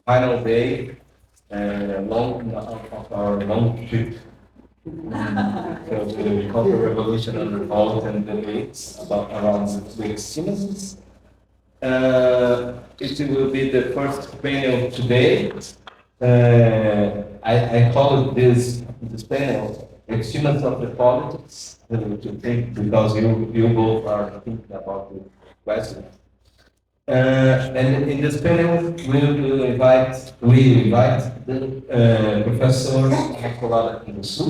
final day of our long trip to the counter-revolution and revolt and debates around the extremisms. It will be the first panel today. I call this panel "Extremism of the Politics," to think, because you both are thinking about the question. And in this panel, we invite the Professor Immaculada Canguçu.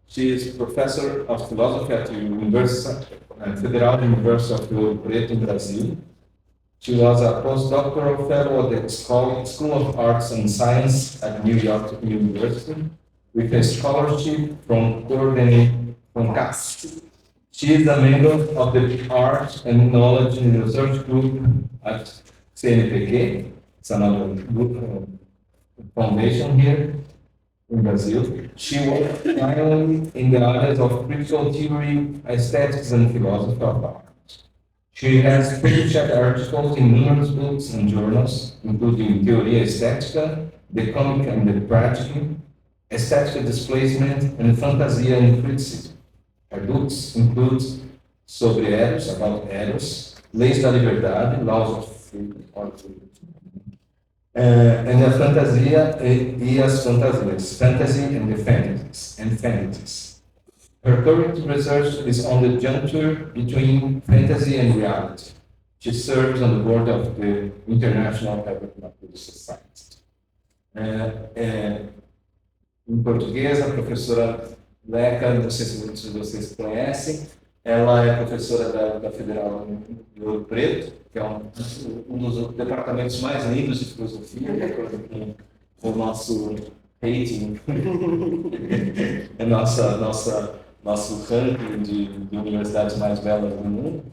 She is Professor of Philosophy at the Federal University of Rio Preto in Brazil. She was a postdoctoral fellow at the School of Arts and Science at New York University, with a scholarship from CAPES. She is a member of the Art and Knowledge Research Group at CNPq. It's another group, foundation here in Brazil. She worked primarily in the areas of critical theory, aesthetics, and philosophy of art. She has published articles in numerous books and journals, including Teoria Estética, The Comic and the Tragic, Aesthetic Displacement, and Fantasia and Criticism. Her books include Sobre Eros, about Eros, Leis da Liberdade, Laws of Freedom, and a Fantasia e as Fantasias, Fantasy and the Fantasies. Her current research is on the juncture between fantasy and reality. She serves on the board of the International Hypermature Society. Em português, a professora Leca, não sei se muitos de vocês conhecem, ela é professora da Federal de Ouro Preto, que é um dos departamentos mais lindos de filosofia, com o nosso rating, nosso ranking de universidades mais belas do mundo,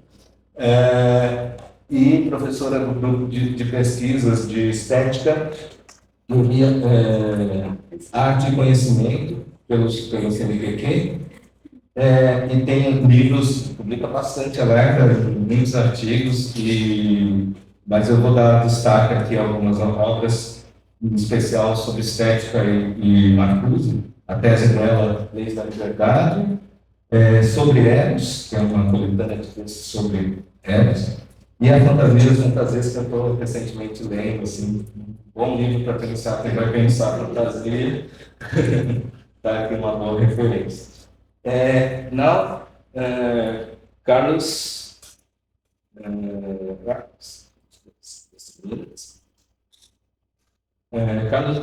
e professora do grupo de pesquisas de estética, arte e conhecimento, pelo CNPq, e tem livros, publica bastante, muitos artigos, mas eu vou dar destaque aqui a algumas obras, em especial sobre estética e Marcuse. A tese dela, Leis da Liberdade, sobre Eros, que é uma coletânea de textos sobre Eros, e a Fantasias que eu estou recentemente lendo, assim, um bom livro para pensar, quem vai pensar fantasia, tá aqui uma boa referência. Now, Carlos,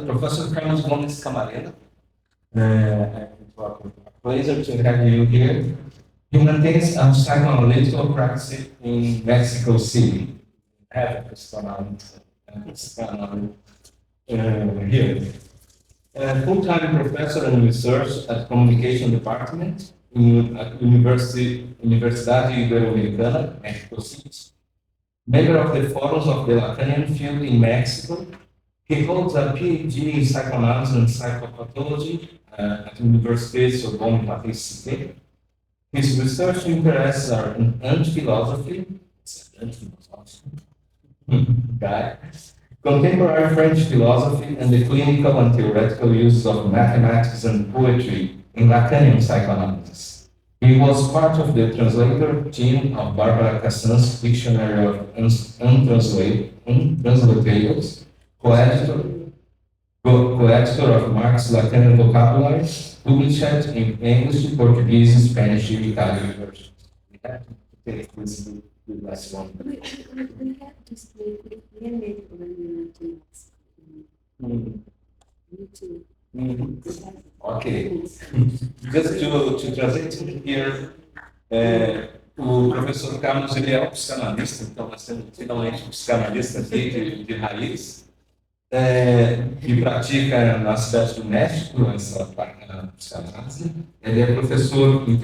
Professor Carlos Gomes Camarena, pleasure to have you here. He maintains a psychoanalytical practice in Mexico City. Here. Full-time professor and research at Communication Department at Universidade Ibero-Americana, Mexico City. Member of the Forums of the Lacanian Field in Mexico. He holds a PhD in psychoanalysis and psychopathology at the University of Sorbonne, Paris. His research interests are in anti-philosophy, contemporary French philosophy, and the clinical and theoretical use of mathematics and poetry in Lacanian psychoanalysis. He was part of the translator team of Barbara Cassin's Dictionary of Untranslatables, co-editor of Marx Lacanian Vocabularies, published in English, Portuguese, Spanish, and Italian versions. We have to take this the last one. We have to speak with Yemen Okay. Just to translate here, o professor Carlos ele é um psicanalista, então nós temos finalmente um psicanalista aqui de raiz, que pratica na cidade do México essa psicanálise. Ele é professor de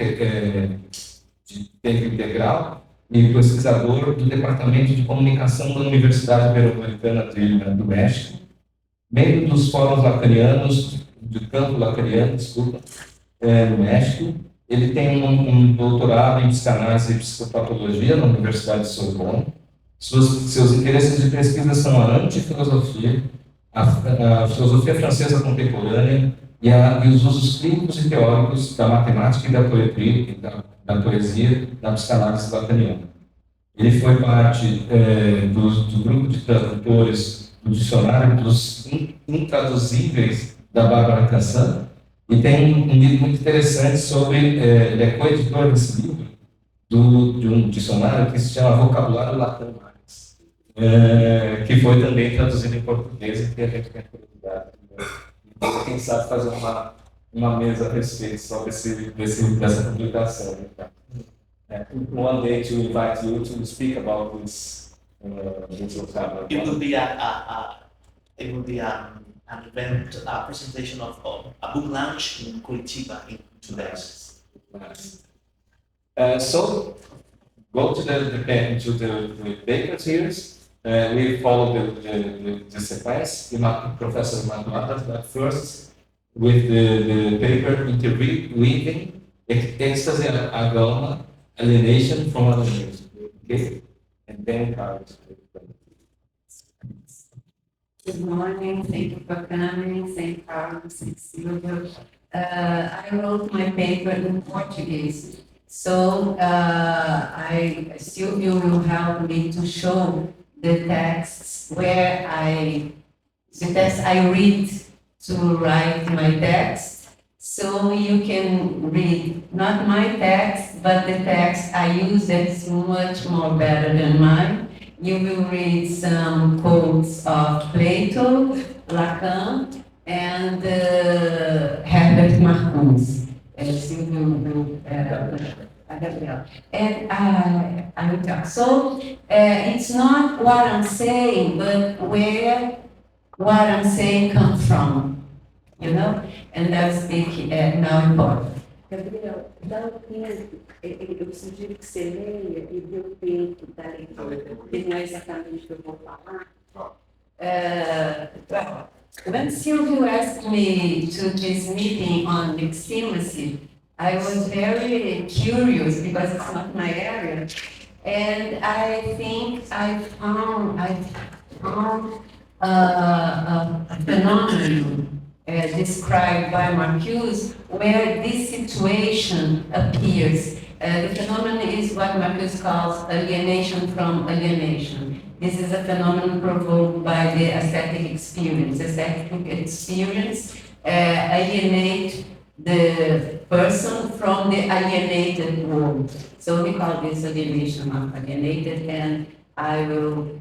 tempo integral e pesquisador do Departamento de Comunicação da Universidade Ibero-Americana do México, membro dos fóruns lacanianos, do campo lacaniano, no México. Ele tem um doutorado em psicanálise e psicopatologia na Universidade de Sorbonne. Seus interesses de pesquisa são a antifilosofia, a filosofia francesa contemporânea e os usos clínicos e teóricos da matemática e da poetria, da poesia na psicanálise lacaniana. Ele foi parte do grupo de tradutores do dicionário dos intraduzíveis da Bárbara Cassam, e tem um livro muito interessante sobre, ele é coeditor desse livro, de um dicionário que se chama Vocabulário Lacan Mais, que foi também traduzido em português e que a gente tem curiosidade. Então, quem sabe fazer uma mesa a respeito sobre dessa publicação. Então. One day to invite you to speak about this vocabulary. It will be an event, a presentation of a book launch in Curitiba in 2 days. Nice. So go to the paper series. We follow the sequence. Professor Immaculada, but first with the paper interweaving ecstasy agama, alienation from alienation. Okay, and then Carlos. Good morning, thank you for coming, St. Carlos, St. Silvio. I wrote my paper in Portuguese, so Silvio will help me to show the texts where I read to write my text, so you can read not my text, but the text I use that's much more better than mine. You will read some quotes of Plato, Lacan, and Herbert Marcuse. And I will talk. So it's not what I'm saying, but where what I'm saying comes from, you know? And that's now important. Gabriel, dá o tempo, eu sugiro que você leia e dê o tempo da leitura, porque não é exatamente o que eu vou falar. When Silvio asked me to this meeting on epistemism, I was very curious because it's not my area, and I think I found a phenomenon described by Marcuse, where this situation appears. The phenomenon is what Marcuse calls alienation from alienation. This is a phenomenon provoked by the aesthetic experience. Aesthetic experience alienate the person from the alienated world. So we call this alienation of alienated, and I will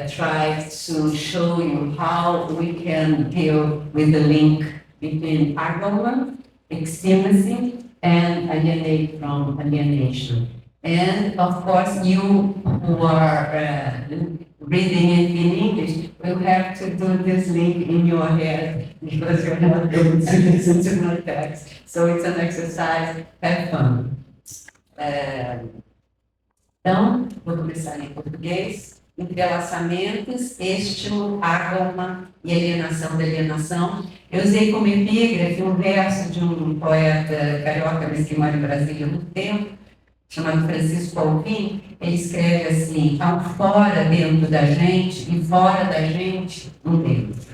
try to show you how we can deal with the link between agama, epistemism, and alienate from alienation. And of course, you who are reading it in English will have to do this link in your head because you're not going to listen to my text. So it's an exercise, have fun. Então, vou começar em português. Entrelaçamentos, estímulo, ágama e alienação da alienação. Eu usei como epígrafe um verso de um poeta carioca, mas que mora em Brasília há muito tempo, chamado Francisco Alvim. Ele escreve assim: há um fora dentro da gente e fora da gente um dentro.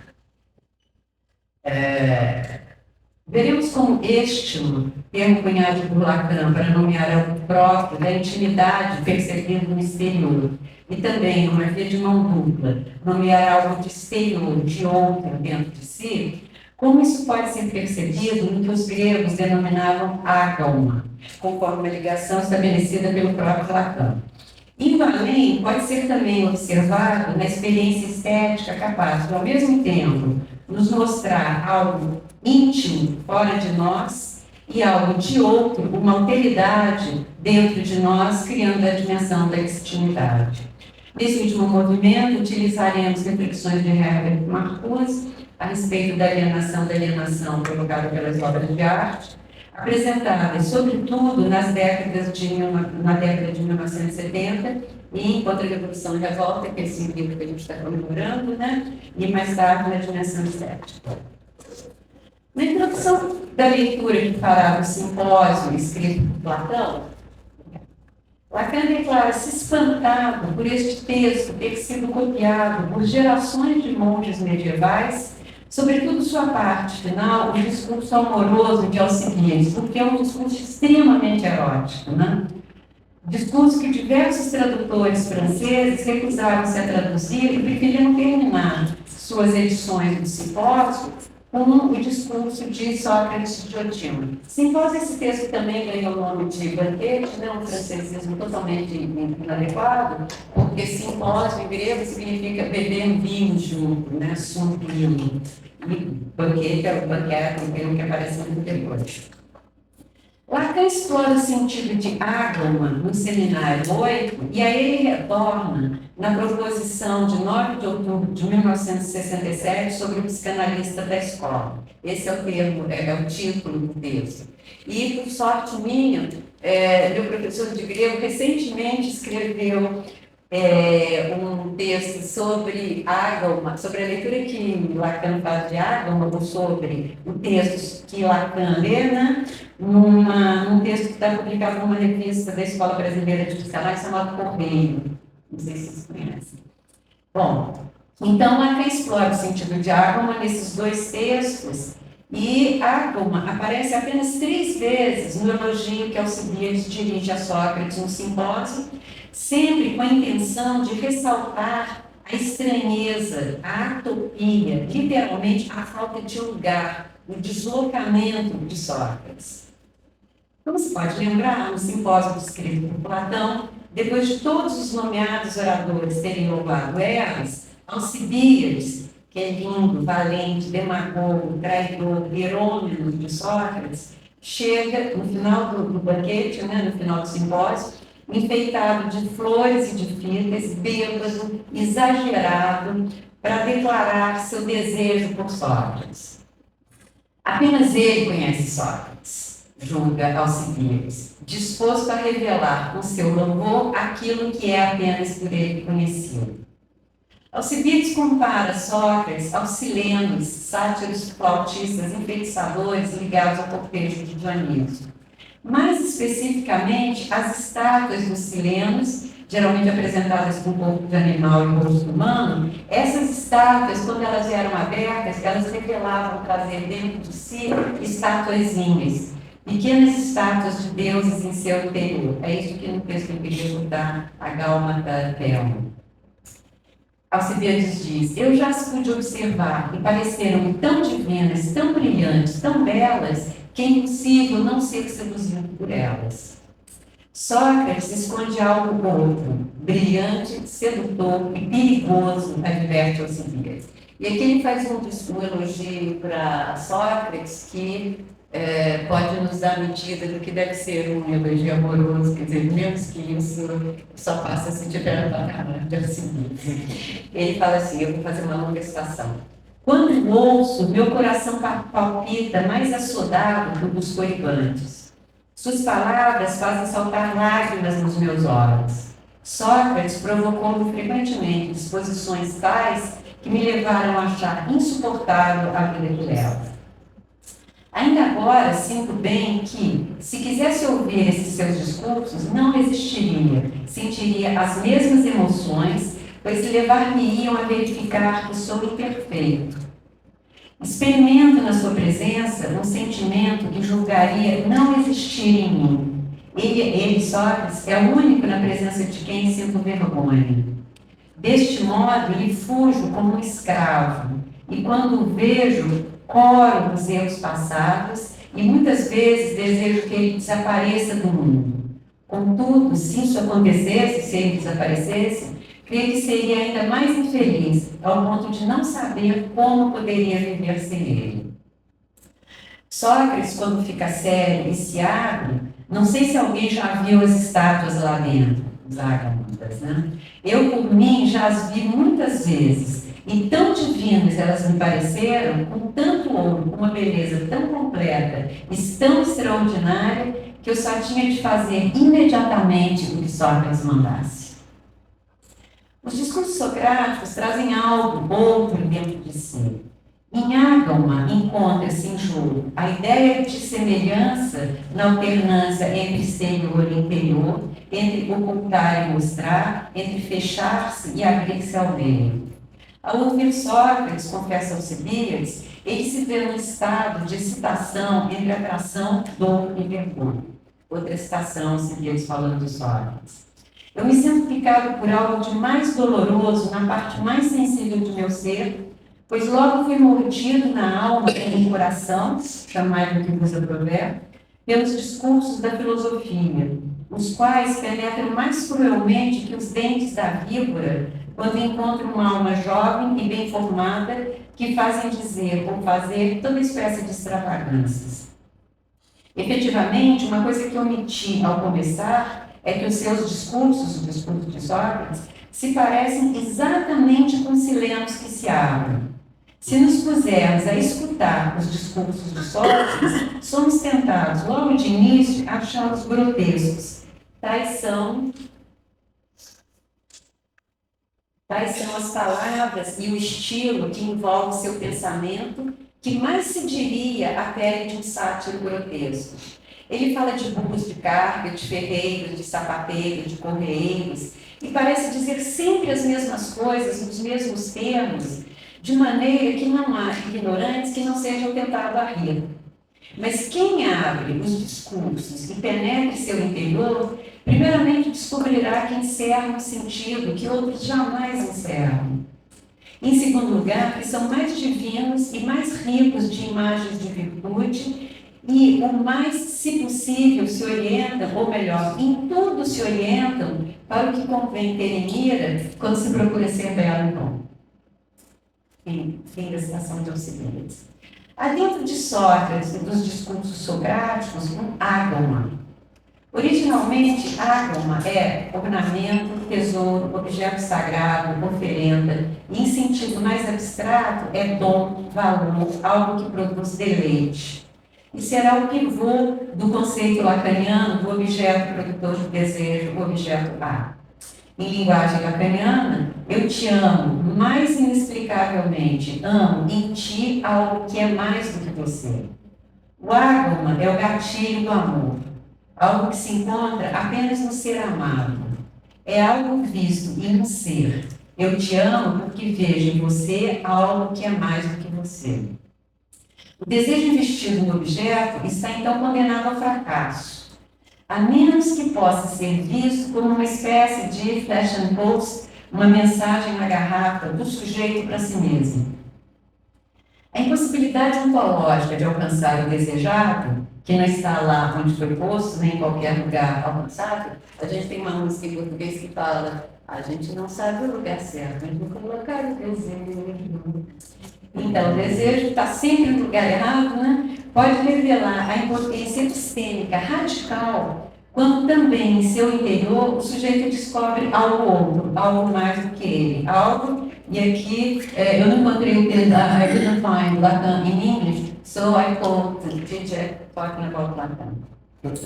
Veremos como estímulo, termo cunhado por Lacan para nomear algo próprio da intimidade percebido no exterior, e também uma via de mão dupla, nomear algo de exterior, de outro dentro de si, como isso pode ser percebido no que os gregos denominavam ágama, conforme uma ligação estabelecida pelo próprio Lacan. Indo além, pode ser também observado na experiência estética capaz de, ao mesmo tempo, nos mostrar algo íntimo fora de nós e algo de outro, uma alteridade dentro de nós, criando a dimensão da extimidade. Nesse último movimento, utilizaremos reflexões de Herbert Marcuse a respeito da alienação provocada pelas obras de arte, apresentadas, sobretudo, na década de 1970, e em Contra-Revolução e Revolta, que é esse livro que a gente está comemorando, né? E mais tarde na dimensão estética. Na introdução da leitura que fará do simpósio escrito por Platão, Lacan declara-se espantado por este texto ter sido copiado por gerações de monges medievais, sobretudo sua parte final, o discurso amoroso de Alcibiades, porque é um discurso extremamente erótico, né? Discurso que diversos tradutores franceses recusaram-se a traduzir e preferiram terminar suas edições do Simpósio com o discurso de Sócrates de Diotimo. Simpósio, esse texto também ganhou o nome de banquete, né, um francesismo totalmente inadequado, porque simpósio em grego significa beber um vinho junto, né, sumpinho. E banquete é o banquete, um termo que aparece muito depois. Lacan explora o sentido de ágoma no seminário 8 e aí ele retorna na proposição de 9 de outubro de 1967 sobre o psicanalista da escola. Esse é o termo, é o título do texto. E, por sorte minha, meu professor de grego recentemente escreveu um texto sobre ágoma, sobre a leitura que Lacan faz de ágoma, ou sobre o texto que Lacan lê, né? Num texto que está publicado numa revista da Escola Brasileira de Psicanálise chamado Correio. Não sei se vocês conhecem. Bom, então Lacan explora o sentido de ágoma nesses dois textos e ágoma aparece apenas 3 vezes no elogio que Alcibiades dirige a Sócrates no Simpósio, sempre com a intenção de ressaltar a estranheza, a atopia, literalmente a falta de lugar, o deslocamento de Sócrates. Como se pode lembrar, no simpósio descrito por Platão, depois de todos os nomeados oradores terem louvado Eras, Alcibiades, que é lindo, valente, demagogo, traidor, hierônimo de Sócrates, chega no final do banquete, né, no final do simpósio, enfeitado de flores e de fitas, bêbado, exagerado, para declarar seu desejo por Sócrates. Apenas ele conhece Sócrates, julga Alcibiades, disposto a revelar com seu louvor aquilo que é apenas por ele conhecido. Alcibiades compara Sócrates aos silenos, sátiros flautistas, enfeitiçadores ligados ao cortejo de Dionísio. Mais especificamente, as estátuas dos silenos, geralmente apresentadas com corpo de animal e rosto humano, essas estátuas, quando elas eram abertas, elas revelavam trazer dentro de si estatuazinhas, pequenas estátuas de deuses em seu interior. É isso que no texto grego dá a Gálmata Telma. Alcibiades diz: eu já as pude observar e pareceram tão divinas, tão brilhantes, tão belas, que é impossível não ser seduzido por elas. Sócrates esconde algo outro, brilhante, sedutor e perigoso, adverte Alcibiades. E aqui ele faz um elogio para Sócrates que pode nos dar medida do que deve ser um elogio amoroso, quer dizer, menos que isso só passa se tiver na palavra de Alcibiades. Ele fala assim, eu vou fazer uma longa citação. Quando ouço, meu coração palpita mais assodado que o dos coibantes. Suas palavras fazem saltar lágrimas nos meus olhos. Sócrates provocou-me frequentemente disposições tais que me levaram a achar insuportável a vida que leva. Ainda agora sinto bem que, se quisesse ouvir esses seus discursos, não resistiria, sentiria as mesmas emoções, pois levar-me-iam a verificar que sou imperfeito. Experimento na sua presença um sentimento que julgaria não existir em mim. Ele, Sócrates, é o único na presença de quem sinto vergonha. Deste modo, lhe fujo como um escravo, e quando o vejo, coro os erros passados, e muitas vezes desejo que ele desapareça do mundo. Contudo, se isso acontecesse, se ele desaparecesse, creio que seria ainda mais infeliz, ao ponto de não saber como poderia viver sem ele. Sócrates, quando fica sério e se abre, não sei se alguém já viu as estátuas lá dentro, os ágamas, né? Eu, por mim, já as vi muitas vezes, e tão divinas elas me pareceram, com tanto ouro, com uma beleza tão completa e tão extraordinária, que eu só tinha de fazer imediatamente o que Sócrates mandasse. Os discursos socráticos trazem algo outro dentro de si. Em ágama encontra-se em jogo a ideia de semelhança na alternância entre exterior e interior, entre ocultar e mostrar, entre fechar-se e abrir-se ao meio. Ao ouvir Sócrates, confessa Alcibiades, ele se vê num estado de excitação entre atração, dor e vergonha. Outra citação, Alcibiades falando de Sócrates. Eu me sinto picado por algo de mais doloroso na parte mais sensível de meu ser, pois logo fui mordido na alma e no coração, chamai-me que vos aprover, pelos discursos da filosofia, os quais penetram mais cruelmente que os dentes da víbora quando encontram uma alma jovem e bem formada que fazem dizer ou fazer toda espécie de extravagâncias. Efetivamente, uma coisa que omiti ao começar é que os seus discursos, o discurso de Sócrates, se parecem exatamente com silenos que se abrem. Se nos pusermos a escutar os discursos de Sócrates, somos tentados, logo de início, a achá-los grotescos. Tais são as palavras e o estilo que envolve seu pensamento, que mais se diria a pele de um sátiro grotesco. Ele fala de burros de carga, de ferreiros, de sapateiros, de correios, e parece dizer sempre as mesmas coisas, nos mesmos termos, de maneira que não há ignorantes que não sejam tentados a rir. Mas quem abre os discursos e penetra seu interior, primeiramente descobrirá que encerra um sentido que outros jamais encerram. Em segundo lugar, que são mais divinos e mais ricos de imagens de virtude e o mais, se possível, se orientam, ou melhor, em tudo se orientam para o que convém ter em mira quando se procura ser belo e bom. Fim da citação de Alcibiades. Há dentro de Sócrates e dos discursos socráticos um ágama. Originalmente, ágama é ornamento, tesouro, objeto sagrado, oferenda, e em sentido mais abstrato é dom, valor, algo que produz deleite. E será o pivô do conceito lacaniano do objeto produtor de desejo, o objeto A. Em linguagem lacaniana, eu te amo mais inexplicavelmente, amo em ti algo que é mais do que você. O ágama é o gatilho do amor, algo que se encontra apenas no ser amado. É algo visto em um ser. Eu te amo porque vejo em você algo que é mais do que você. O desejo investido no objeto está então condenado ao fracasso, a menos que possa ser visto como uma espécie de flash and post, uma mensagem na garrafa do sujeito para si mesmo. A impossibilidade ontológica de alcançar o desejado, que não está lá onde foi posto, nem em qualquer lugar alcançável, a gente tem uma música em português que fala: a gente não sabe o lugar certo, a gente não colocar o desejo. Então, o desejo está sempre no lugar errado, né? Pode revelar a impotência epistêmica radical, quando também em seu interior o sujeito descobre algo outro, algo mais do que ele. Algo, e aqui eu não encontrei o termo, I didn't find Lacan in English, so I quote Zizek talking about Lacan.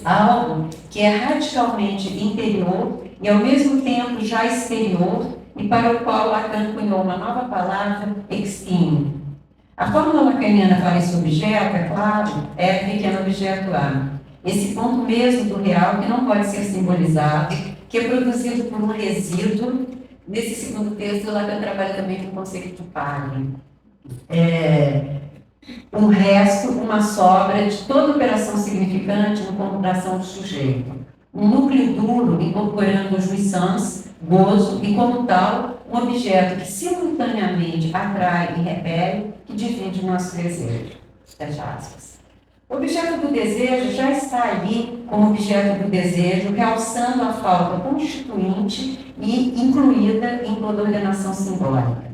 Algo que é radicalmente interior e ao mesmo tempo já exterior, e para o qual Lacan cunhou uma nova palavra, extime. A fórmula lacaniana para esse objeto, é claro, é pequeno objeto A. Esse ponto mesmo do real que não pode ser simbolizado, que é produzido por um resíduo. Nesse segundo texto, Lacan trabalha também com o conceito de palha. Um resto, uma sobra de toda operação significante no computação do sujeito. Um núcleo duro incorporando jouissance, gozo, e como tal, um objeto que simultaneamente atrai e repele, que divide o nosso desejo. Fecha aspas. O objeto do desejo já está ali como objeto do desejo, realçando a falta constituinte e incluída em toda ordenação simbólica.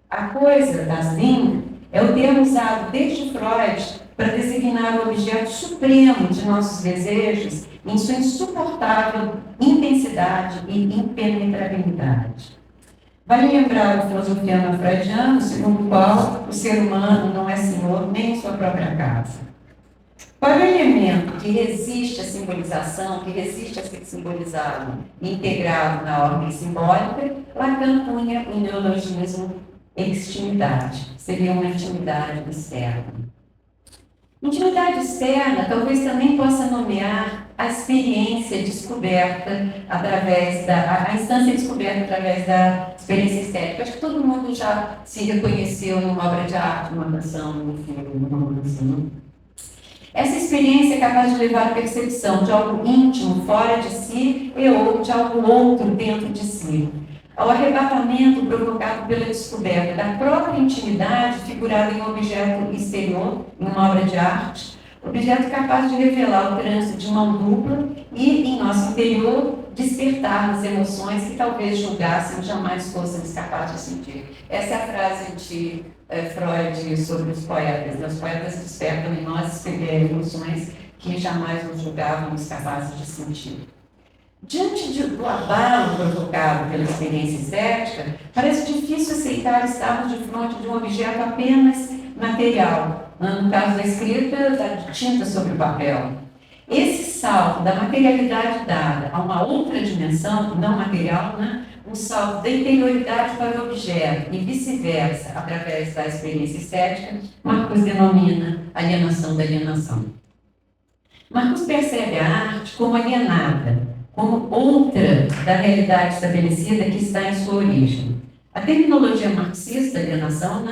A coisa das Ding é o termo usado desde Freud para designar o objeto supremo de nossos desejos em sua insuportável intensidade e impenetrabilidade. Vale lembrar o filosofiano freudiano, segundo o qual o ser humano não é senhor nem em sua própria casa. Para o elemento que resiste à simbolização, que resiste a ser simbolizado e integrado na ordem simbólica, Lacan cunha o neologismo extimidade, seria uma intimidade externa. Intimidade externa talvez também possa nomear a experiência descoberta através a instância descoberta através da experiência estética. Acho que todo mundo já se reconheceu numa obra de arte, numa canção, num filme, numa música. Essa experiência é capaz de levar à percepção de algo íntimo fora de si e ou de algo outro dentro de si, ao arrebatamento provocado pela descoberta da própria intimidade figurada em um objeto exterior, em uma obra de arte, objeto capaz de revelar o trânsito de mão dupla e, em nosso interior, despertar-nos emoções que talvez julgássemos jamais fôssemos capazes de sentir. Essa é a frase de Freud sobre os poetas. Os poetas despertam em nós emoções que jamais nos julgávamos capazes de sentir. Diante do abalo provocado pela experiência estética, parece difícil aceitar estarmos de frente de um objeto apenas material, no caso da escrita, da tinta sobre o papel. Esse salto da materialidade dada a uma outra dimensão, não material, um salto da interioridade para o objeto e vice-versa, através da experiência estética, Marcuse denomina alienação da alienação. Marcuse percebe a arte como alienada, como outra da realidade estabelecida que está em sua origem. A terminologia marxista, alienação,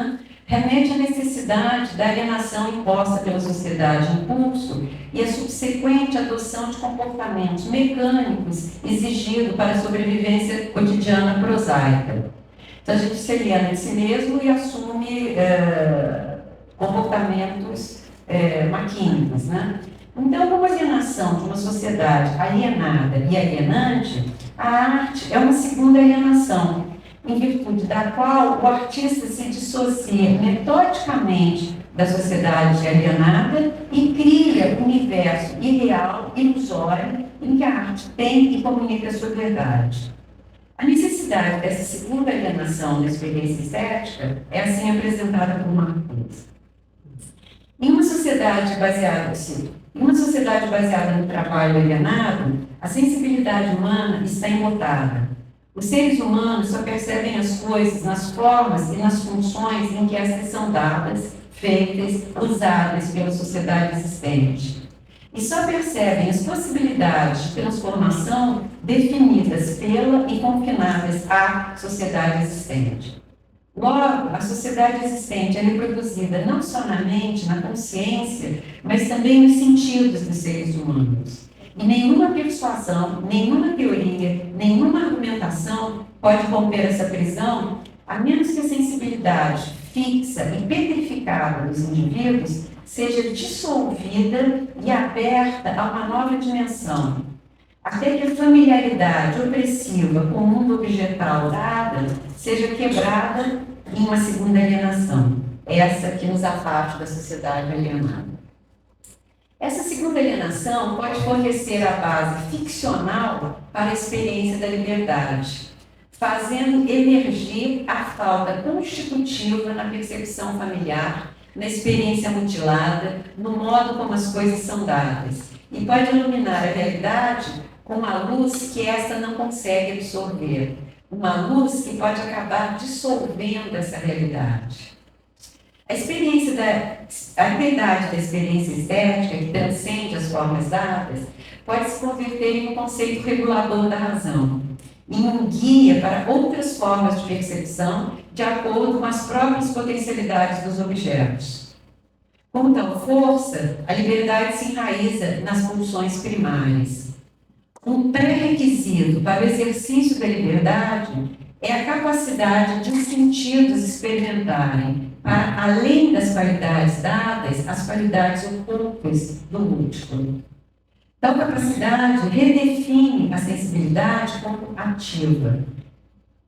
remete à necessidade da alienação imposta pela sociedade em curso e a subsequente adoção de comportamentos mecânicos exigidos para a sobrevivência cotidiana prosaica. Então, a gente se aliena de si mesmo e assume comportamentos maquínicos, Então, como alienação de uma sociedade alienada e alienante, a arte é uma segunda alienação, em virtude da qual o artista se dissocia metodicamente da sociedade alienada e cria um universo irreal, ilusório, em que a arte tem e comunica a sua verdade. A necessidade dessa segunda alienação da experiência estética é assim apresentada por Marcuse. Em uma sociedade baseada no trabalho alienado, a sensibilidade humana está embotada. Os seres humanos só percebem as coisas nas formas e nas funções em que estas são dadas, feitas, usadas pela sociedade existente. E só percebem as possibilidades de transformação definidas pela e confinadas à sociedade existente. Logo, a sociedade existente é reproduzida não só na mente, na consciência, mas também nos sentidos dos seres humanos. E nenhuma persuasão, nenhuma teoria, nenhuma argumentação pode romper essa prisão, a menos que a sensibilidade fixa e petrificada dos indivíduos seja dissolvida e aberta a uma nova dimensão, até que a familiaridade opressiva com o mundo objetal dada seja quebrada em uma segunda alienação, essa que nos afasta da sociedade alienada. Essa segunda alienação pode fornecer a base ficcional para a experiência da liberdade, fazendo emergir a falta constitutiva na percepção familiar, na experiência mutilada, no modo como as coisas são dadas, e pode iluminar a realidade com uma luz que esta não consegue absorver, uma luz que pode acabar dissolvendo essa realidade. A liberdade da experiência estética, que transcende as formas dadas, pode se converter em um conceito regulador da razão, em um guia para outras formas de percepção, de acordo com as próprias potencialidades dos objetos. Com tal força, a liberdade se enraiza nas pulsões primárias. Um pré-requisito para o exercício da liberdade é a capacidade de os sentidos experimentarem, para além das qualidades dadas, as qualidades ocultas do múltiplo. Tal capacidade redefine a sensibilidade como ativa.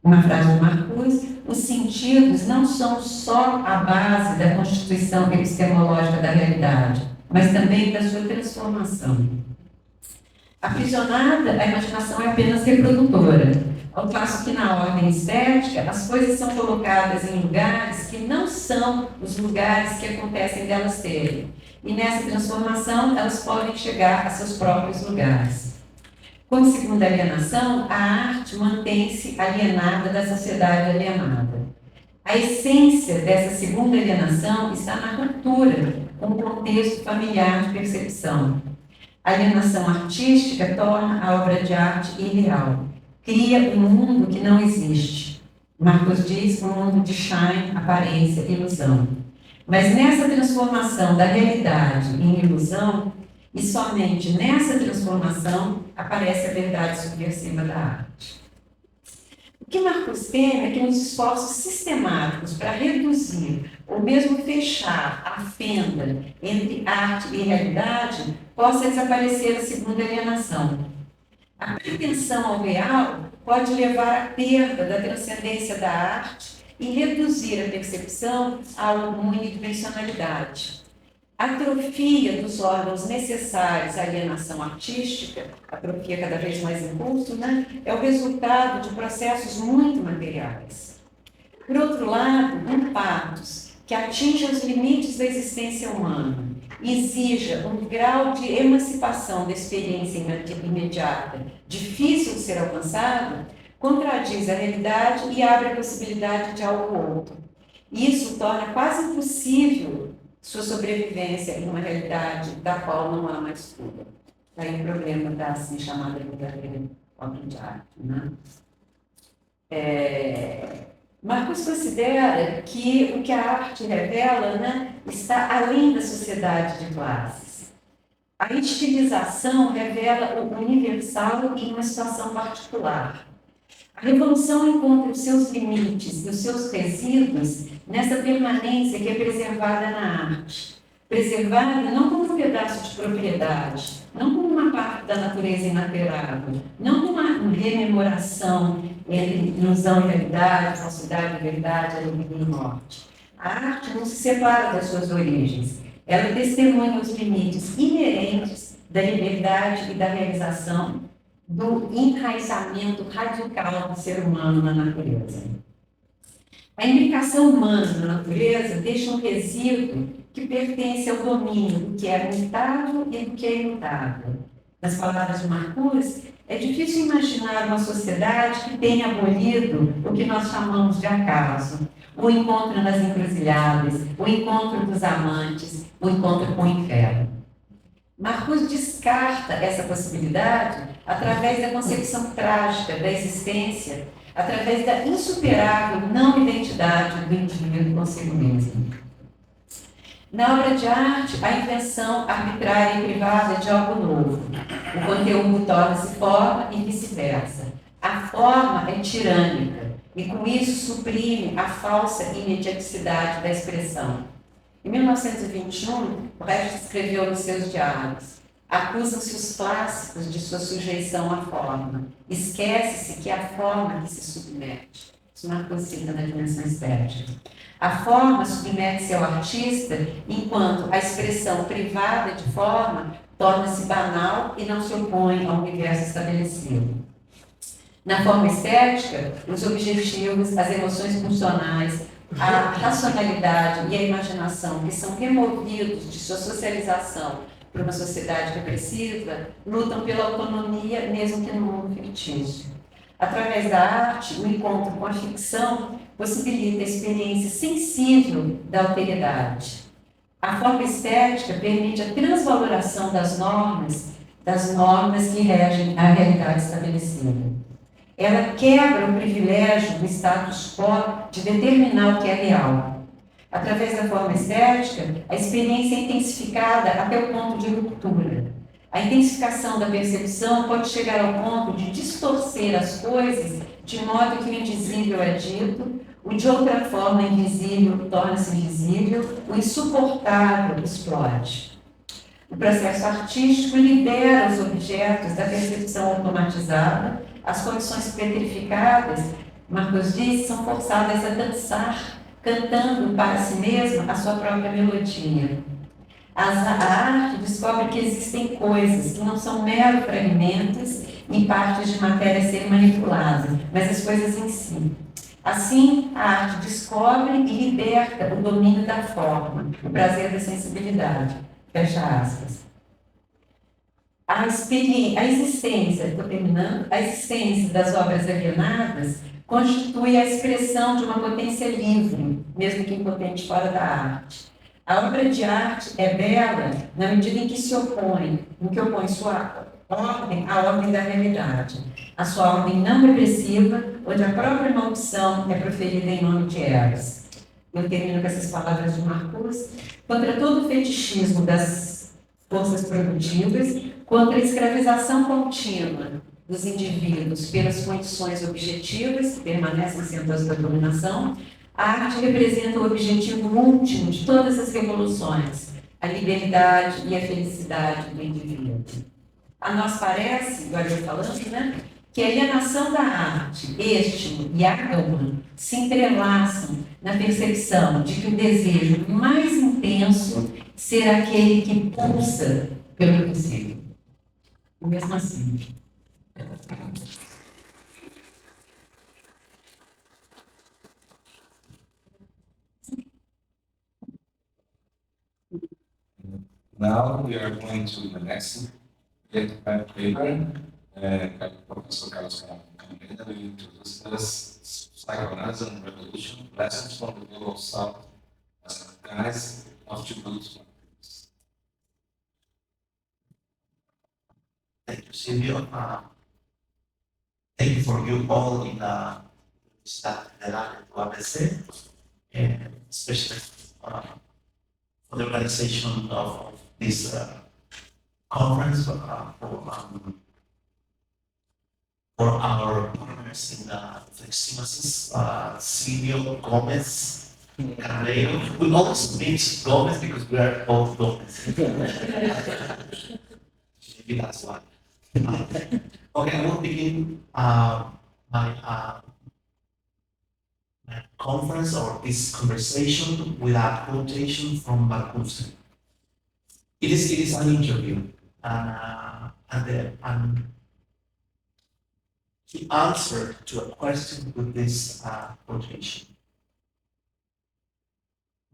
Uma frase de Marcuse: os sentidos não são só a base da constituição epistemológica da realidade, mas também da sua transformação. Aprisionada, a imaginação é apenas reprodutora, ao passo que na ordem estética as coisas são colocadas em lugares que não são os lugares que acontecem delas serem. E nessa transformação elas podem chegar a seus próprios lugares. Como segunda alienação, a arte mantém-se alienada da sociedade alienada. A essência dessa segunda alienação está na ruptura um contexto familiar de percepção. A alienação artística torna a obra de arte irreal, cria um mundo que não existe. Marcos diz um mundo de shine, aparência, ilusão. Mas nessa transformação da realidade em ilusão, e somente nessa transformação aparece a verdade subversiva da arte. O que Marcos teme é que nos esforços sistemáticos para reduzir ou mesmo fechar a fenda entre arte e realidade possa desaparecer a segunda alienação. A pretensão ao real pode levar à perda da transcendência da arte e reduzir a percepção a uma unidimensionalidade. A atrofia dos órgãos necessários à alienação artística, atrofia cada vez mais em curso, né, é o resultado de processos muito materiais. Por outro lado, um patos que atinja os limites da existência humana e exija um grau de emancipação da experiência imediata, difícil de ser alcançado, contradiz a realidade e abre a possibilidade de algo outro. Isso torna quase impossível sua sobrevivência em uma realidade da qual não há mais fuga. Daí o problema da assim chamada verdadeira obra de arte. Né? Marcos considera que o que a arte revela, né, está além da sociedade de classes. A estilização revela o universal em uma situação particular. A revolução encontra os seus limites e os seus resíduos nessa permanência que é preservada na arte. Preservada não como um pedaço de propriedade, não como uma parte da natureza inalterável, não como uma rememoração entre ilusão e realidade, falsidade e verdade, alegria e morte. A arte não se separa das suas origens. Ela testemunha os limites inerentes da liberdade e da realização, do enraizamento radical do ser humano na natureza. A imbricação humana na natureza deixa um resíduo que pertence ao domínio do que é mutável e do que é imutável. Nas palavras de Marcuse, é difícil imaginar uma sociedade que tenha abolido o que nós chamamos de acaso, o encontro nas encruzilhadas, o encontro dos amantes, o encontro com o inferno. Marcuse descarta essa possibilidade através da concepção trágica da existência, através da insuperável não-identidade do indivíduo consigo mesmo. Na obra de arte, a invenção arbitrária e privada de algo novo. O conteúdo torna-se forma e vice-versa. A forma é tirânica e, com isso, suprime a falsa imediaticidade da expressão. Em 1921, Brecht escreveu nos seus diários: acusam-se os clássicos de sua sujeição à forma. Esquece-se que é a forma que se submete. Isso Marcuse cita na dimensão estética. A forma submete-se ao artista, enquanto a expressão privada de forma torna-se banal e não se opõe ao universo estabelecido. Na forma estética, os objetivos, as emoções funcionais, a racionalidade e a imaginação, que são removidos de sua socialização para uma sociedade repressiva, lutam pela autonomia, mesmo que no mundo fictício. Através da arte, o encontro com a ficção possibilita a experiência sensível da alteridade. A forma estética permite a transvaloração das normas que regem a realidade estabelecida. Ela quebra o privilégio do status quo de determinar o que é real. Através da forma estética, a experiência é intensificada até o ponto de ruptura. A intensificação da percepção pode chegar ao ponto de distorcer as coisas de modo que o invisível é dito, o de outra forma invisível torna-se visível, o insuportável explode. O processo artístico libera os objetos da percepção automatizada. As condições petrificadas, Marcos diz, são forçadas a dançar, cantando para si mesma a sua própria melodia. A arte descobre que existem coisas que não são mero fragmentos e partes de matéria a serem manipuladas, mas as coisas em si. Assim, a arte descobre e liberta o domínio da forma, o prazer da sensibilidade. Fecha aspas. A existência das obras alienadas constitui a expressão de uma potência livre, mesmo que impotente fora da arte. A obra de arte é bela na medida em que opõe sua ordem à ordem da realidade, a sua ordem não repressiva, onde a própria maldição é proferida em nome de Eros. Eu termino com essas palavras de Marcuse. Contra todo o fetichismo das forças produtivas, contra a escravização contínua dos indivíduos pelas condições objetivas que permanecem centros da dominação, a arte representa o objetivo último de todas as revoluções, a liberdade e a felicidade do indivíduo. A nós parece, agora eu falando, né, que a alienação da arte, este e a alma se entrelaçam na percepção de que o desejo mais intenso será aquele que pulsa pelo invisível. Mesmo assim. Now we are going to the next paper. Professor Carlos Camarena will introduce us Psychoanalysis and Revolution, Lessons from the Global South as a guise of tribute. Thank you, Silvio. Thank you for you all in the Universidad Federal de UABC, and especially for the organization of this conference, for our partners in the Fleximasis, Silvio, Gomez, Carneiro. We always mix Gomez because we are both Gomez. Maybe that's why. Okay, I will begin my conference or this conversation with a quotation from Marcuse. It is an interview, and he answered to a question with this quotation.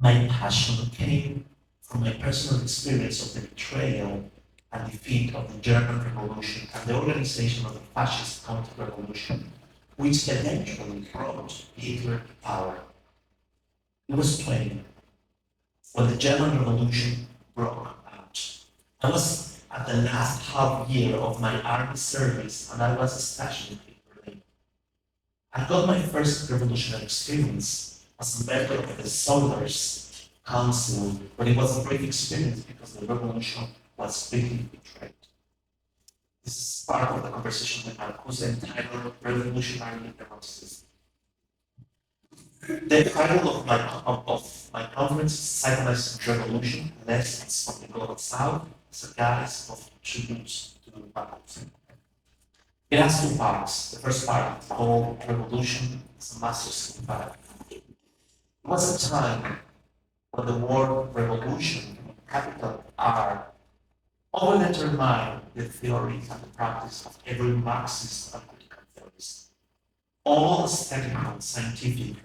My passion came from my personal experience of the betrayal and defeat of the German Revolution and the organization of the fascist counter-revolution, which eventually brought Hitler to power. I was 20 when the German Revolution broke out. I was at the last half year of my army service, and I was stationed in Berlin. I got my first revolutionary experience as a member of the Soldiers' Council, but it was a great experience because the revolution was really betrayed. This is part of the conversation with Marcuse entitled Revolutionary Eroticism. The title of my conference is Psychoanalysis and Revolution, Lessons from the Global South, as a guise of tribute to Marcuse. It has two parts. The first part is called Revolution as a Master's Empire. It was a time when the word revolution, capital R, overdetermined the theory and the practice of every Marxist and political theorist. All aesthetical, scientific,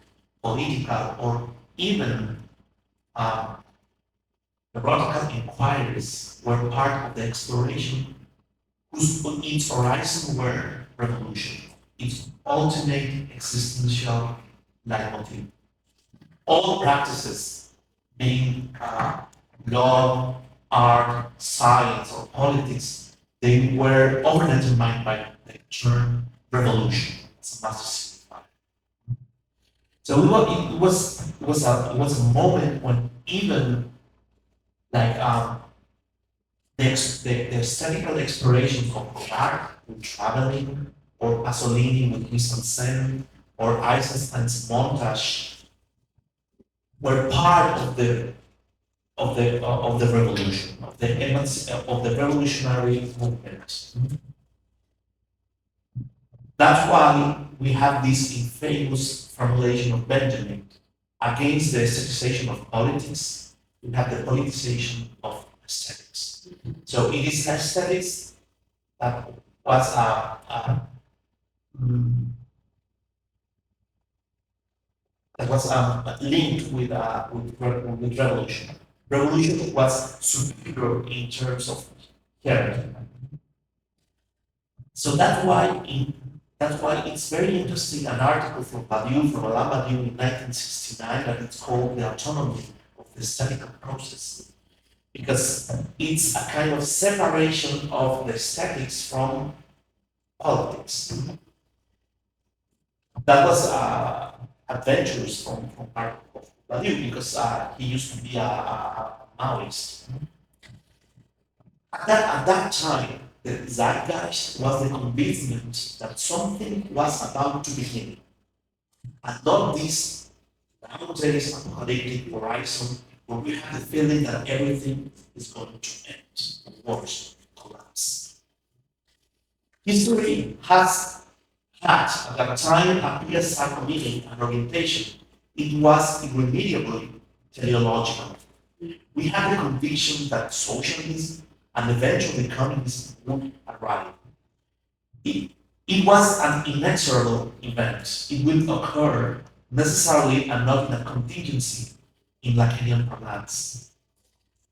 political, or even erotical inquiries were part of the exploration its horizon were revolution, its ultimate existential leitmotif. All practices, being law, art, science, or politics, they were overdetermined by the term revolution. It's a master signifier. So it was a moment when even like the aesthetical exploration of Bach with traveling, or Pasolini with mise en scène, or Eisenstein's montage were part of the revolution, of the revolutionary movement. That's why we have this infamous formulation of Benjamin: against the aestheticization of politics, we have the politicization of aesthetics. So it is aesthetics that was linked with revolution. Revolution was superior in terms of character. So that's why it's very interesting, an article from Badiou, from Alain Badiou in 1969, that it's called The Autonomy of the aesthetical process, because it's a kind of separation of the aesthetics from politics. That was adventurous from Marco Badiou, because he used to be a Maoist. At that time, the zeitgeist was the convincement that something was about to begin, and not this nowadays apocalyptic horizon where we have the feeling that everything is going to end, or worse, collapse. History has had at that time a clear psychomeaning and orientation. It was irremediably teleological. We had the conviction that socialism and eventually communism would arrive. It was an inexorable event. It will occur necessarily and not in a contingency in Lacanian parlance.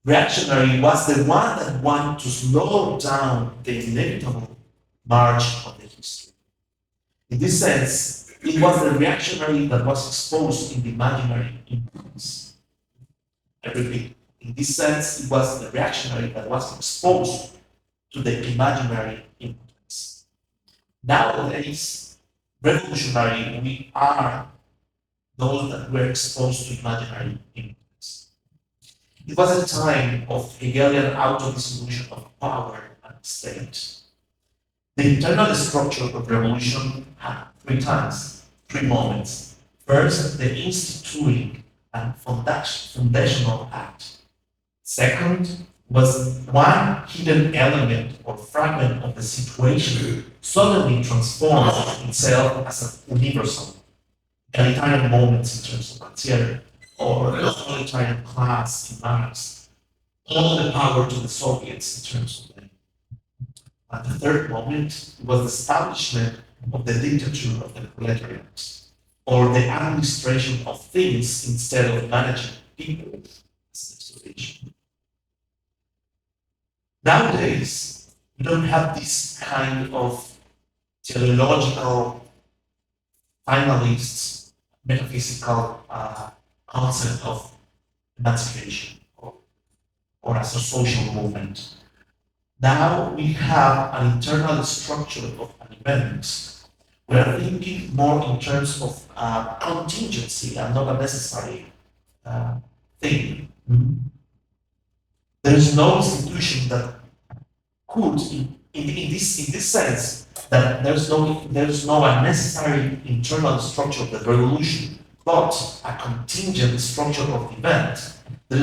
Reactionary was the one that wanted to slow down the inevitable march of the history. In this sense, it was the reactionary that was exposed in the imaginary impulse. I repeat, in this sense, it was the reactionary that was exposed to the imaginary impulse. Nowadays, revolutionary, we are those that were exposed to imaginary impulse. It was a time of Hegelian auto-dissolution of power and state. The internal structure of revolution had three moments. First, the instituting and foundational act. Second, was one hidden element or fragment of the situation suddenly transformed itself as a universal. Egalitarian moments in terms of material, or the egalitarian class in Marx, all the power to the Soviets in terms of them. And the third moment was the establishment of the dictature of the proletariat, or the administration of things instead of managing people as exploitation. Nowadays, we don't have this kind of teleological, finalist, metaphysical concept of emancipation or as a social movement. Now we have an internal structure of an event. We are thinking more in terms of contingency and not a necessary thing. There is no institution that could, in this sense, that there is no unnecessary internal structure of the revolution, but a contingent structure of the event. There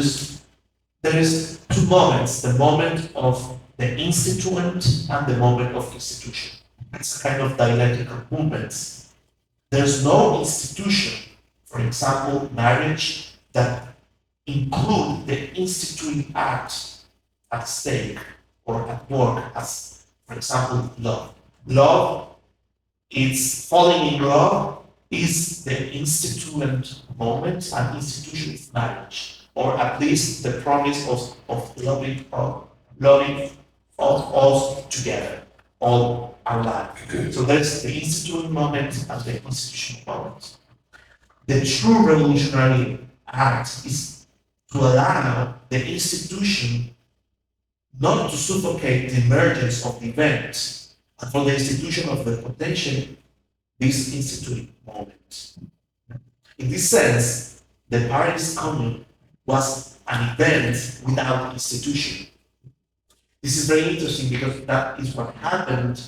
is two moments: the moment of the instituent and the moment of institution. It's a kind of dialectical movements. There's no institution, for example, marriage, that include the instituting act at stake or at work, as, for example, love. Love is falling in love is the instituent moment, and institution is marriage, or at least the promise of loving all together, all our life. So there's the instituent moment and the institutional moment. The true revolutionary act is to allow the institution not to suffocate the emergence of the event, and for the institution of the potential, this instituting moment. In this sense, the Paris Commune was an event without institution. This is very interesting because that is what happened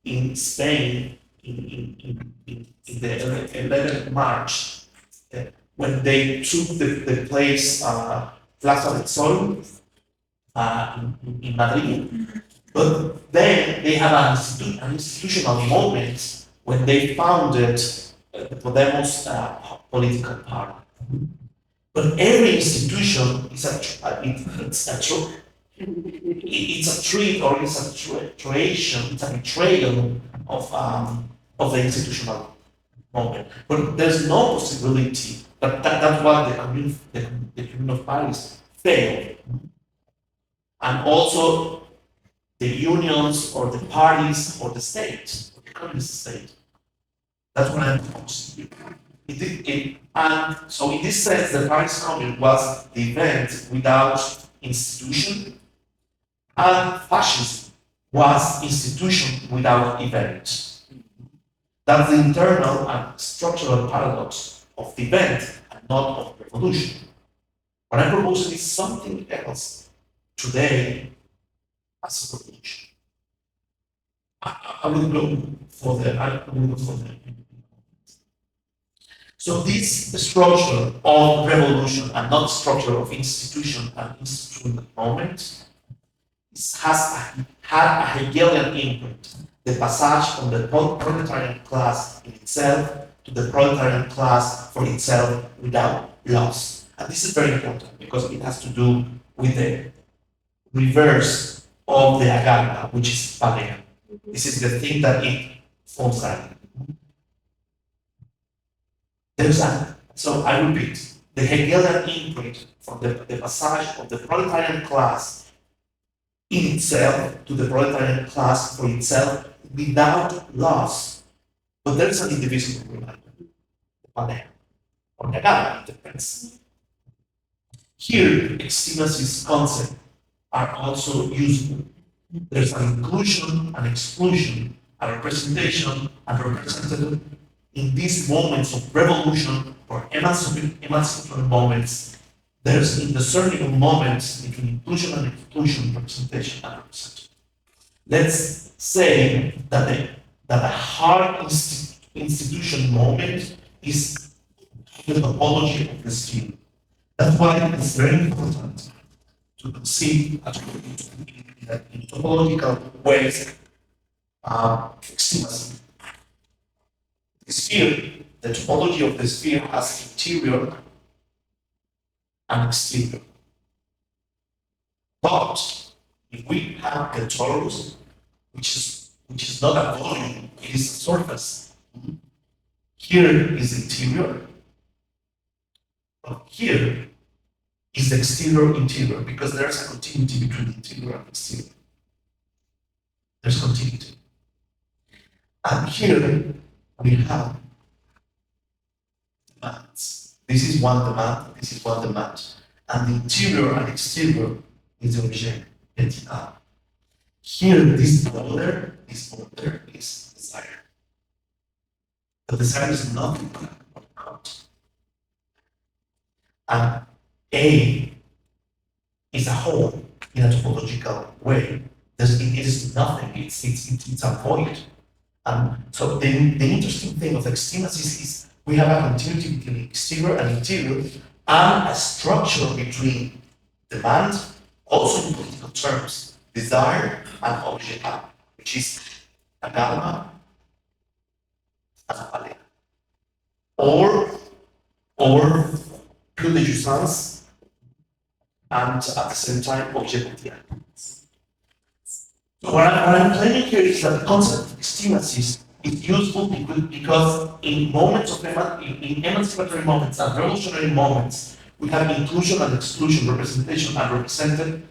in Spain in the 11th March, when they took the place Plaza del Sol in Madrid. But then they have an institutional moment when they founded the Podemos political party. But every institution is a treat, or it's a creation, it's a betrayal of the institutional moment. But there's no possibility that's why the Commune of Paris failed. And also the unions or the parties or the state, or the communist state. That's what I'm supposed to do. And so in this sense, the Paris Commune was the event without institution, and fascism was institution without event. That's the internal and structural paradox of the event and not of revolution. What I'm proposing is something else today as a revolution. I will go for the. So this structure of revolution and not structure of institution and institutional moment had a Hegelian imprint. The passage from the proletarian class in itself to the proletarian class for itself without loss. And this is very important because it has to do with the reverse of the agalma, which is Palea. This is the thing that it forms out. So I repeat, the Hegelian imprint from the passage of the proletarian class in itself to the proletarian class for itself without loss. But there is an indivisible reminder, the Palea, or the agalma, it depends. Here, extremism concepts are also useful. There's an inclusion and exclusion, a representation and representative in these moments of revolution or emancipatory moments. There's indiscernible moments between inclusion and exclusion, representation and representative. Let's say that the hard institution moment is the topology of the sphere. That's why it's very important to conceive in topological ways extremism. The sphere, the topology of the sphere has interior and exterior. But if we have the torus, which is not a volume, it is a surface. Here is interior. But here is the exterior-interior, because there's a continuity between interior and exterior. There's continuity. And here we have demands. This is one demand, this is one demand. And the interior and exterior is the objet, etc. Here, this border is desire. The desire is nothing but out. And A is a whole in a topological way. It is nothing, it's a void. So the interesting thing of extremism is we have a continuity between exterior and interior and a structure between demand, also in political terms, desire and objet, which is agalma and palea. Or plus de jouissance, and at the same time, objet quotidien. So what I'm claiming here is that the concept of extremism is useful because in moments of in emancipatory moments and revolutionary moments, we have inclusion and exclusion, representation and represented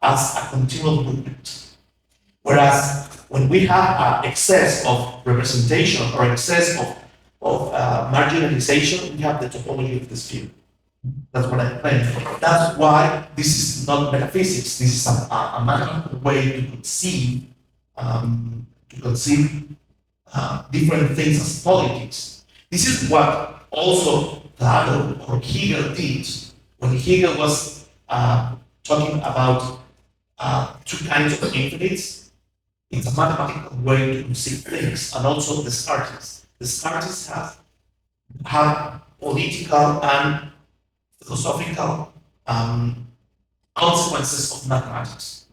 as a continual movement. Whereas when we have an excess of representation or excess of marginalization, we have the topology of the sphere. That's what I'm claiming. That's why this is not metaphysics. This is a mathematical way to conceive different things as politics. This is what also Plato or Hegel did when Hegel was talking about two kinds of infinites. It's a mathematical way to conceive things, and also the Descartes. Descartes have political and philosophical consequences of mathematics.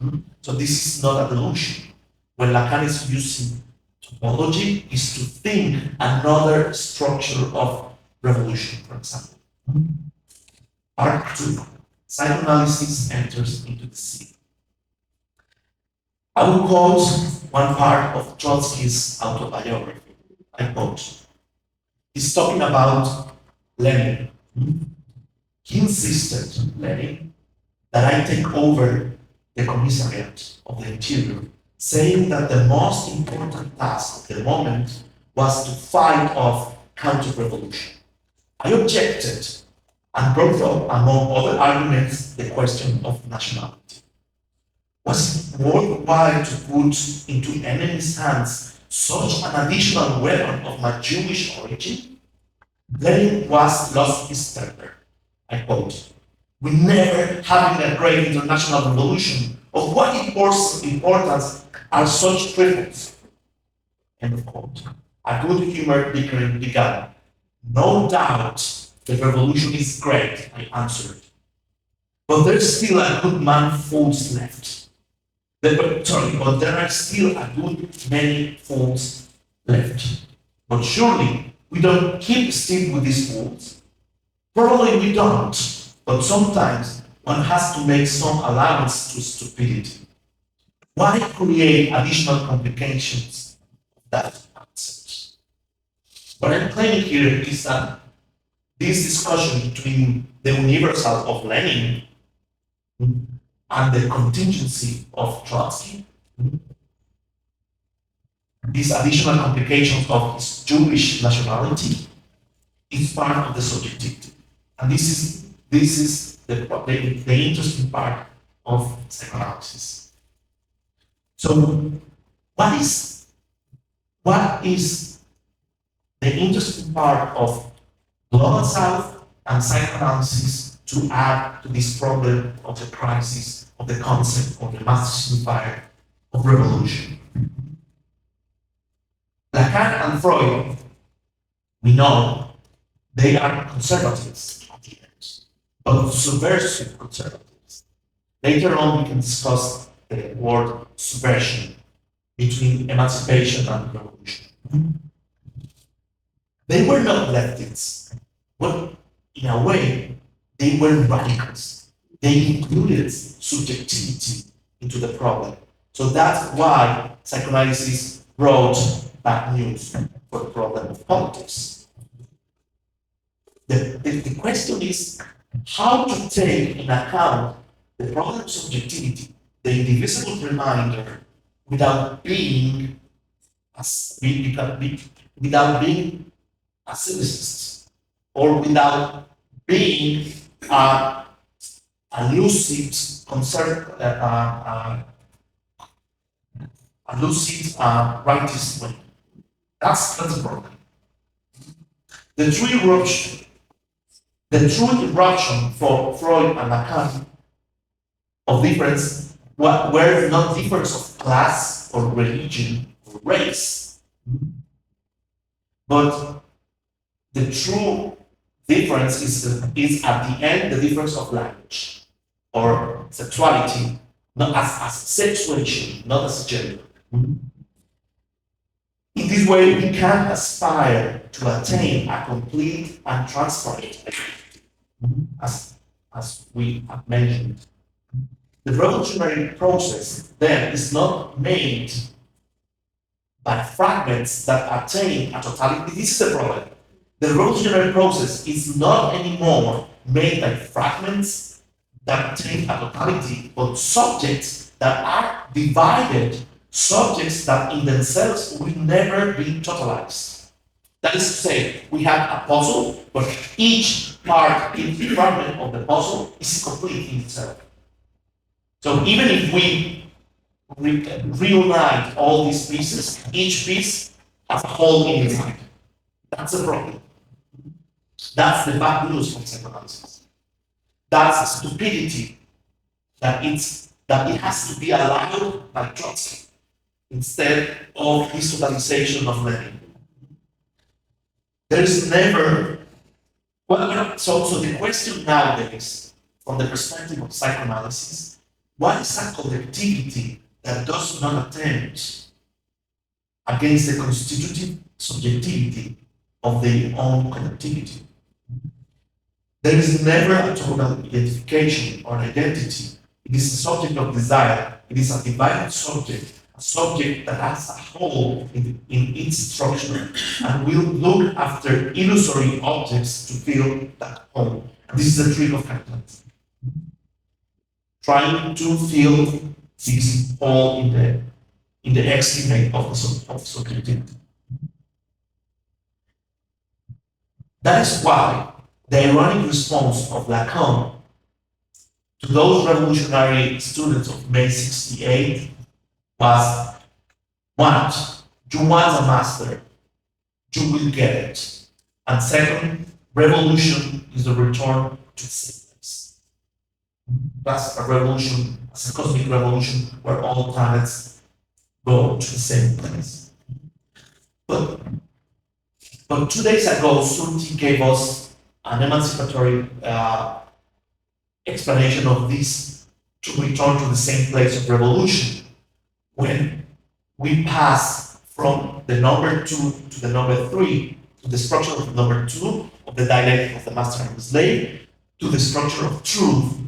So this is not a delusion. When Lacan is using topology, is to think another structure of revolution, for example. Part 2, psychoanalysis enters into the scene. I will quote one part of Trotsky's autobiography. I quote. He's talking about Lenin. He insisted, Lenin, that I take over the commissariat of the interior, saying that the most important task of the moment was to fight off counter-revolution. I objected and brought up, among other arguments, the question of nationality. Was it worthwhile to put into enemy's hands such an additional weapon of my Jewish origin? Lenin was lost his temper. I quote, "We never having a great international revolution, of what importance are such trifles?" End of quote. A good-humored bickering began. "No doubt the revolution is great," I answered. "But there's still a good man fools left. But there are still a good many fools left. But surely we don't keep still with these fools? Probably we don't, but sometimes one has to make some allowance to stupidity. Why create additional complications of that concept?" What I'm claiming here is that this discussion between the universal of Lenin and the contingency of Trotsky, these additional complications of his Jewish nationality, is part of the subjectivity. And this is the interesting part of psychoanalysis. So, what is the interesting part of Global South and psychoanalysis to add to this problem of the crisis of the concept of the mass signifier of revolution? Lacan and Freud, we know, they are conservatives at the end, but subversive conservatives. Later on, we can discuss the word subversion between emancipation and revolution. They were not leftists, but in a way, they were radicals. They included subjectivity into the problem. So that's why psychoanalysis brought bad news for the problem of politics. The question is how to take into account the problem of subjectivity, the indivisible reminder, without being a cynicist, or without being a lucid rightist way. That's the problem. The true eruption for Freud and Lacan of difference were not difference of class or religion or race, but the true difference is at the end the difference of language or sexuality, not as sexuation, not as gender. In this way, we can aspire to attain a complete and transparent identity, as we have mentioned. The revolutionary process then is not made by fragments that attain a totality. This is the problem. The revolutionary process is not anymore made by fragments that attain a totality, but subjects that are divided, subjects that in themselves will never be totalized. That is to say, we have a puzzle, but each part, each fragment of the puzzle is complete in itself. So even if we reunite all these pieces, each piece has a hole in inside. That's the problem. That's the bad news from psychoanalysis. That's the stupidity that it has to be allowed by Trotsky instead of this totalization of Lenin. There is never, so the question nowadays, from the perspective of psychoanalysis, what is a collectivity that does not attempt against the constitutive subjectivity of their own collectivity? There is never a total identification or identity. It is a subject of desire. It is a divided subject, a subject that has a hole in its structure and will look after illusory objects to fill that hole. And this is the trick of capitalism. Trying to fill this hole in the estimate of subjectivity. That is why the ironic response of Lacan to those revolutionary students of May 68 was, one, you want a master, you will get it. And second, revolution is the return to the same place. That's a revolution, it's a cosmic revolution where all planets go to the same place. But 2 days ago, Sunti gave us an emancipatory explanation of this to return to the same place of revolution when we pass from the number 2 to the number 3 to the structure of number 2 of the dialectic of the master and the slave to the structure of truth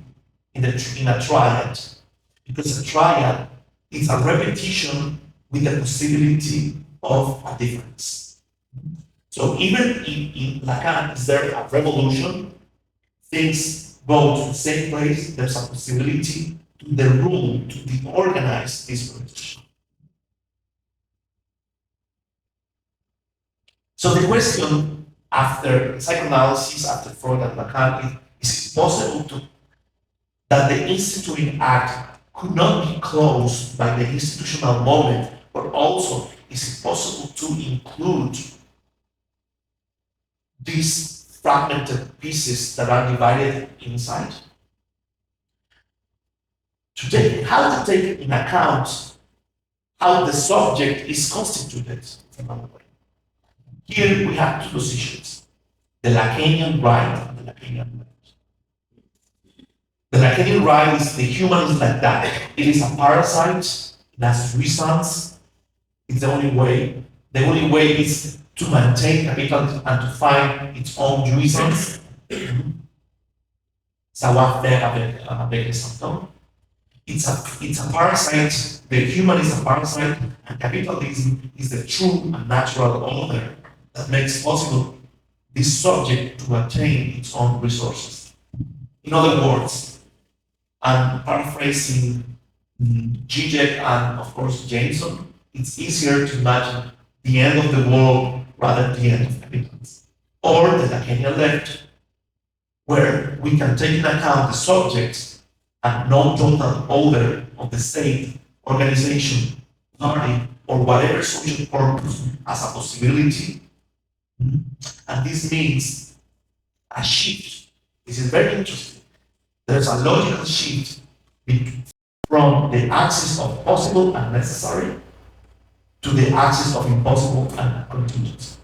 in a triad, because a triad is a repetition with the possibility of a difference. So even in Lacan, is there a revolution? Things go to the same place, there's a possibility to the rule, to deorganize this repetition. So the question after psychoanalysis, after Freud and Lacan, is it possible that the instituting act could not be closed by the institutional moment, but also is it possible to include these fragmented pieces that are divided inside? How to take in account how the subject is constituted. Here we have two positions, the Lacanian right and the Lacanian left. The Lacanian right is the human is like that. It is a parasite, it has jouissance. It's the only way. The only way is to maintain capital and to find its own jouissance. Savoir-faire avec les symptômes. It's a parasite, the human is a parasite, and capitalism is the true and natural order that makes possible this subject to attain its own resources. In other words, I'm paraphrasing Zizek and of course Jameson, it's easier to imagine the end of the world rather than the end of capitalism. Or the Lacanian left, where we can take into account the subjects and non-total order of the state, organization, party, or whatever social purpose as a possibility. And this means a shift. This is very interesting. There's a logical shift from the axis of possible and necessary to the axis of impossible and contingent.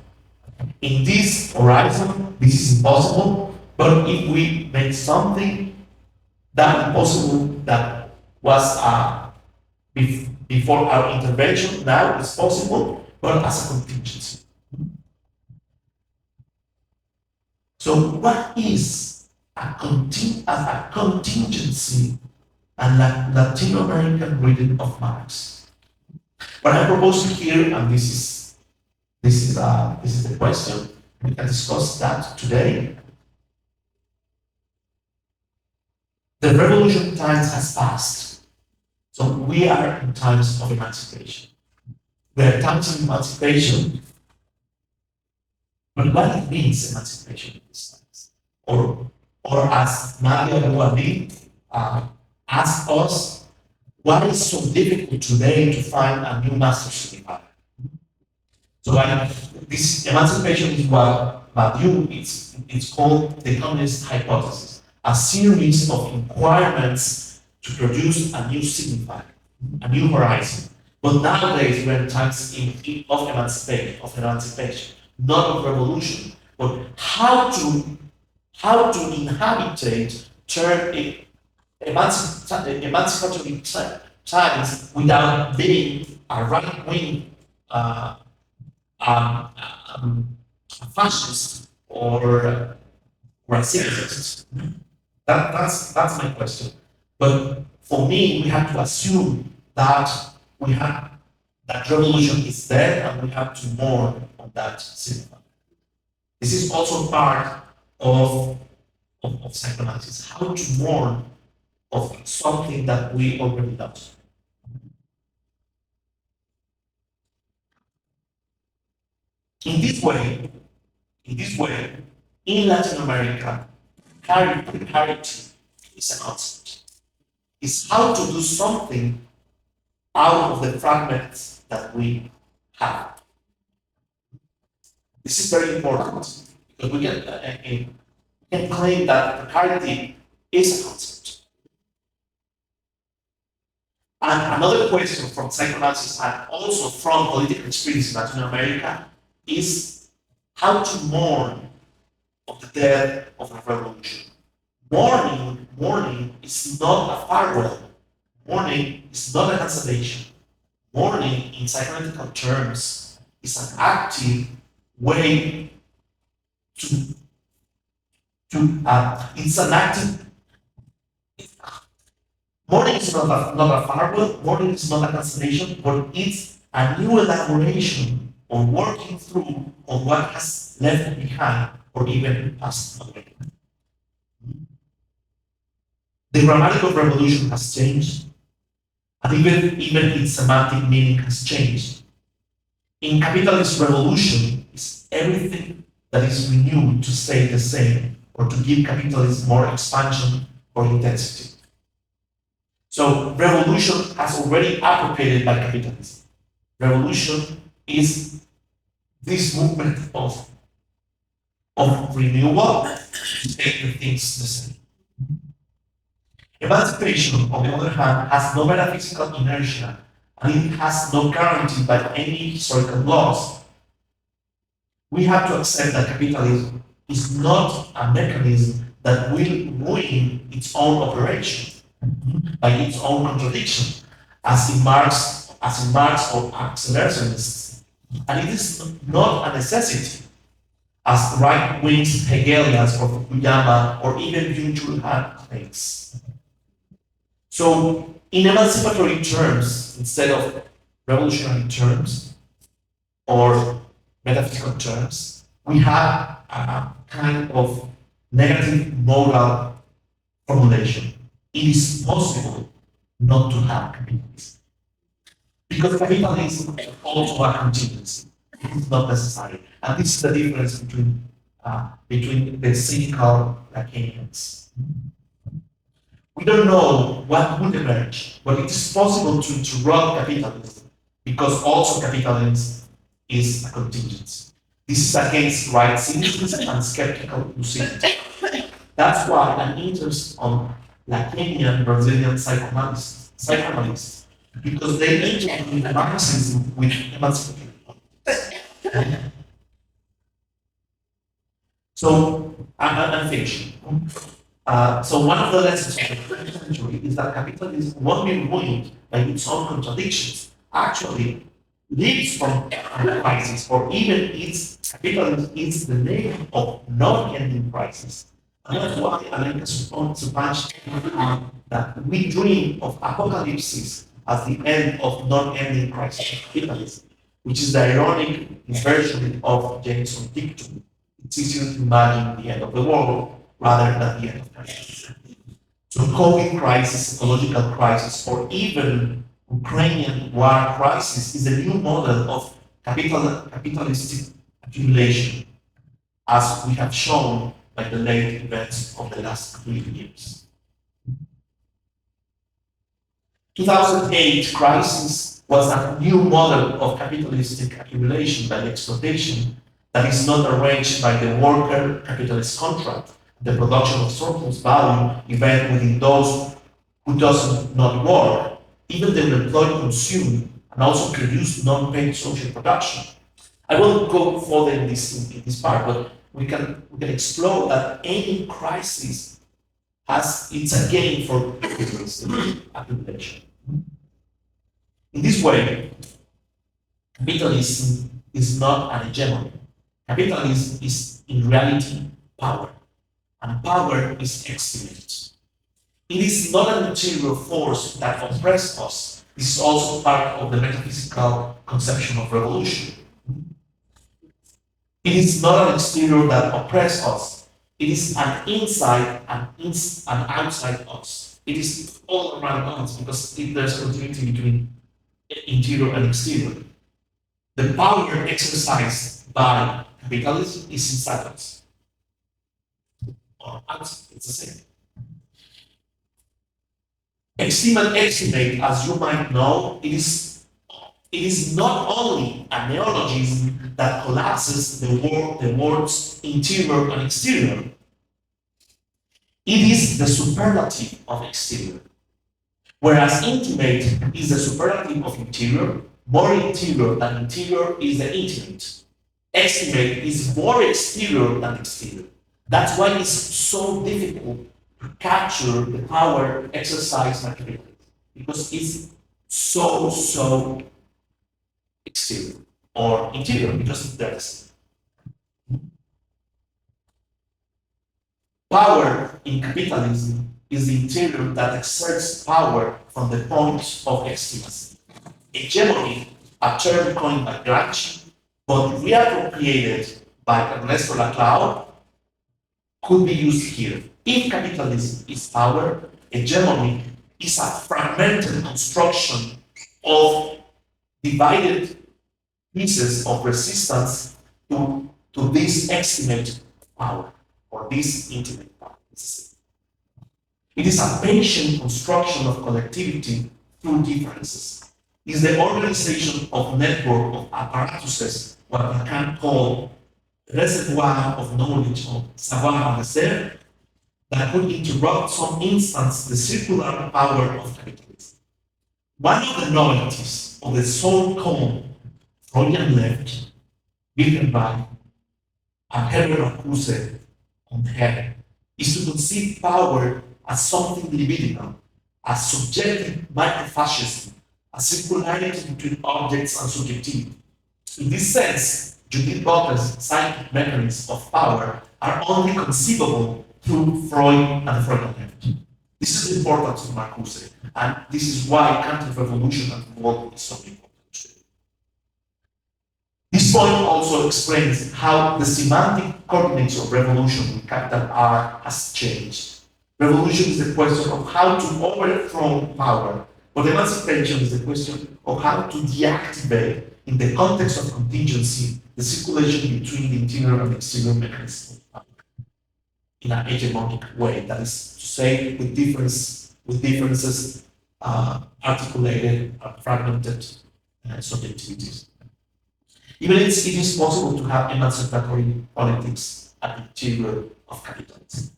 In this horizon, this is impossible, but if we make something that impossible that was before our intervention, now it's possible, but as a contingency. So what is a contingency and Latin American reading of Marx? What I'm proposing here, and this is the question, we can discuss that today. The revolution times has passed. So we are in times of emancipation. We are times of emancipation. But what it means, emancipation in these times? Or as Nadia Guardi asked us, why is so difficult today to find a new master signifier? So this emancipation is what Badiou, it's called the communist hypothesis, a series of requirements to produce a new signifier, a new horizon. But nowadays we're in times of emancipation, not of revolution, but how to inhabitate, turn emancipatory times without being a right-wing fascist or a racist. That's my question. But for me, we have to assume that that revolution is there, and we have to mourn on that signifier. This is also part of psychoanalysis, how to mourn of something that we already lost. In this way, in Latin America, precarity is a concept. It's how to do something out of the fragments that we have. This is very important because we can claim that precarity is a concept. And another question from psychoanalysis and also from political experience in Latin America is how to mourn of the death of a revolution. Mourning is not a farewell. Mourning is not a cancellation. Mourning, in psychoanalytical terms, is an active way it's an active. Mourning is not a farewell. Mourning is not a cancellation, but it's a new elaboration on working through on what has left behind or even passed away. The grammatic of revolution has changed, and even its semantic meaning has changed. In capitalist revolution, it's everything that is renewed to stay the same or to give capitalism more expansion or intensity. So revolution has already appropriated by capitalism. Revolution is this movement of renewal to make the things the same. Emancipation, on the other hand, has no metaphysical inertia and it has no guarantee by any historical laws. We have to accept that capitalism is not a mechanism that will ruin its own operation by its own contradiction, as in Marx or accelerationism. And it is not a necessity, as right-wing Hegelians or Fukuyama or even Byung-Chul Han claims. So, in emancipatory terms, instead of revolutionary terms or metaphysical terms, we have a kind of negative moral formulation. It is possible not to have capitalism. Because capitalism is also a contingency. It is not necessary. And this is the difference between the cynical Lacanians. We don't know what would emerge, but it is possible to interrupt capitalism because also capitalism is a contingency. This is against right cynicism and skeptical lucidity. That's why an interest on Lacanian Brazilian psychoanalysts, because they integrate Marxism with emancipatory politics. So, and fiction. So one of the lessons of the 20th century is that capitalism won't be ruined by its own contradictions. Actually, lives from a crisis, or even its capitalism is the name of non-ending crisis. And that's why Alenka Subhash that we dream of apocalypse as the end of non-ending crisis of capitalism, which is the ironic inversion of Jameson's dictum. It's easier to imagine the end of the world rather than the end of capitalism. So COVID crisis, ecological crisis, or even Ukrainian war crisis is a new model of capitalistic accumulation, as we have shown by the late events of the last 3 years. 2008 crisis was a new model of capitalistic accumulation by exploitation that is not arranged by the worker capitalist contract, the production of surplus value event within those who does not work, even the unemployed consume and also produce non-paid social production. I won't go further in this part, but we can explore that any crisis it's a gain for capitalism accumulation. In this way, capitalism is not an hegemony. Capitalism is in reality power, and power is experience. It is not an interior force that oppresses us. This is also part of the metaphysical conception of revolution. It is not an exterior that oppresses us. It is an inside and outside us. It is all around us because there's a continuity between interior and exterior. The power exercised by capitalism is inside us. And the power exercised by the It's the same. Extreme estimate, as you might know, it is not only a neologism that collapses the words interior and exterior. It is the superlative of exterior. Whereas intimate is the superlative of interior, more interior than interior is the intimate. Estimate is more exterior than exterior. That's why it's so difficult to capture the power exercised by creativity, because it's so exterior or interior, because there's power in capitalism is the interior that exerts power from the point of extremism. Hegemony, a term coined by Gramsci, but reappropriated by Ernesto Laclau, could be used here. If capitalism is power, hegemony is a fragmented construction of divided pieces of resistance to this estimate power or this intimate power. It is a patient construction of collectivity through differences. It's the organization of network of apparatuses, what Lacan called reservoir of knowledge or savoir faire, that could interrupt some instance the circular power of capitalism. One of the novelties of the so-called Freudian left, Wittgenbach and Herbert Marcuse on the head, is to conceive power as something libidinal, as subjective microfascism, a circularity between objects and subjectivity. In this sense, Judith Butler's psychic mechanisms of power are only conceivable through Freud and the Freudian left. This is important to Marcuse, and this is why counter-revolution and revolt is so important. This point also explains how the semantic coordinates of revolution with capital R has changed. Revolution is the question of how to overthrow power, but emancipation is the question of how to deactivate, in the context of contingency, the circulation between the interior and exterior mechanisms of power in an hegemonic way. That is to say, with differences articulated, fragmented subjectivities. Even it is possible to have emancipatory politics at the interior of capitalism.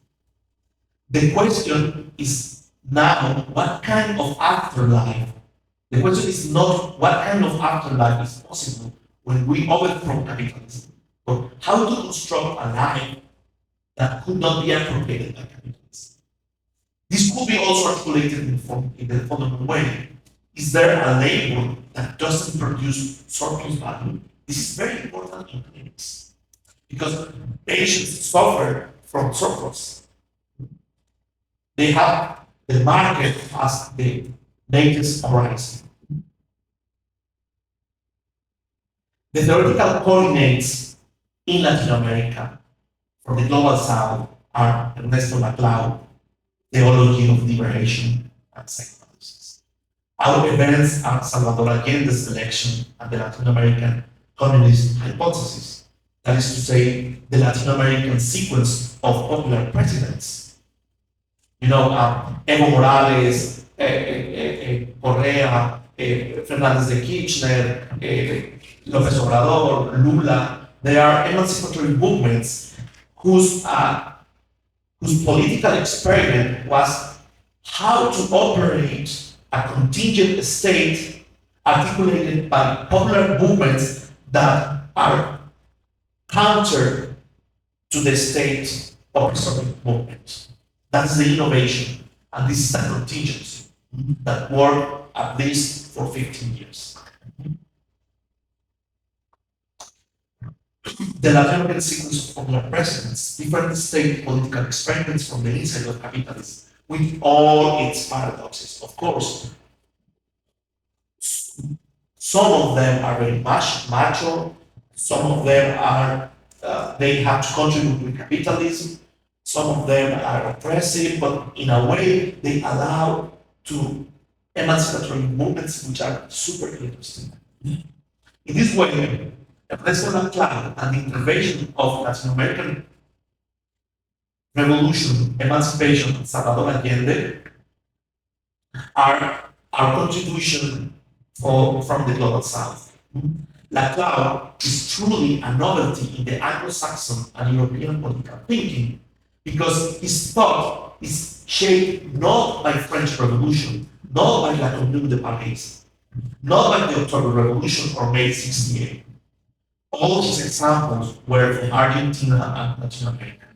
The question is now what kind of afterlife. The question is not what kind of afterlife is possible when we overthrow capitalism, but how to construct a life that could not be appropriated by capitalism. This could be also articulated in the following way. Is there a labor that doesn't produce surplus value? This is very important in clinics because patients suffer from surplus. They have the market as the latest horizon. The theoretical coordinates in Latin America for the global south are Ernesto Laclau, theology of liberation, and psychoanalysis. Our events are Salvador Allende's election and the Latin American communist hypothesis. That is to say, the Latin American sequence of popular presidents. You know, Evo Morales, Correa, Fernández de Kirchner, López Obrador, Lula. They are emancipatory movements whose political experiment was how to operate a contingent state articulated by popular movements that are counter to the state oppressive movement. That's the innovation, and this is a contingency that worked at least for 15 years. The Latin American sequence of popular presidents, different state political experiments from the inside of capitalism, with all its paradoxes. Of course, some of them are very macho, some of them are, they have to contribute with capitalism, some of them are oppressive, but in a way they allow to emancipatory movements which are super interesting. In this way, Ernesto Laclau and the intervention of Latin American revolution, emancipation, and Salvador Allende are our contribution from the global south. Laclau is truly a novelty in the Anglo-Saxon and European political thinking because his thought is shaped not by French Revolution, not by La Commune de Paris, not by the October Revolution or May 68. All his examples were from Argentina and Latin America,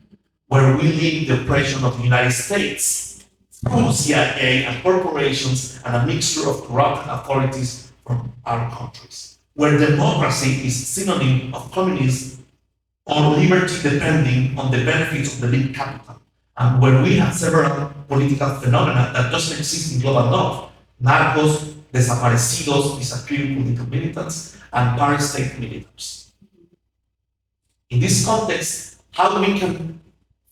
where we live the oppression of the United States through CIA and corporations and a mixture of corrupt authorities from our countries, where democracy is synonym of communism or liberty depending on the benefits of the big capital, and where we have several political phenomena that doesn't exist in global north: narcos, desaparecidos, disappearing political militants, and para-state militaries. In this context, how we can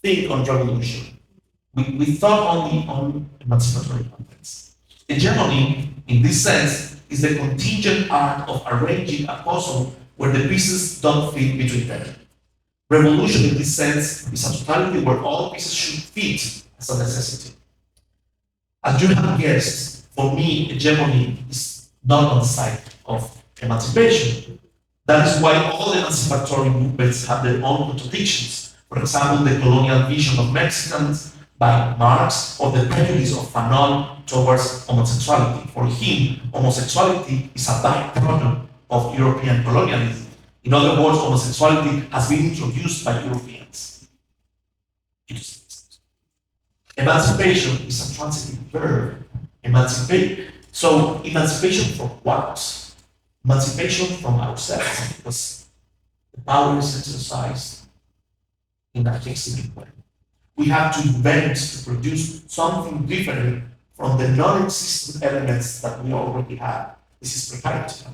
think on revolution? We thought only on emancipatory context. Hegemony, in this sense, is the contingent art of arranging a puzzle where the pieces don't fit between them. Revolution, in this sense, is a totality where all pieces should fit as a necessity. As you have guessed, for me, hegemony is not on the side of emancipation. That is why all emancipatory movements have their own contradictions. For example, the colonial vision of Mexicans by Marx, or the prejudice of Fanon towards homosexuality. For him, homosexuality is a byproduct of European colonialism. In other words, homosexuality has been introduced by Europeans. Emancipation is a transitive verb. So emancipation from what? Emancipation from ourselves, because the power is exercised in a fixed way. We have to invent, to produce something different from the non-existent elements that we already have. This is precarity.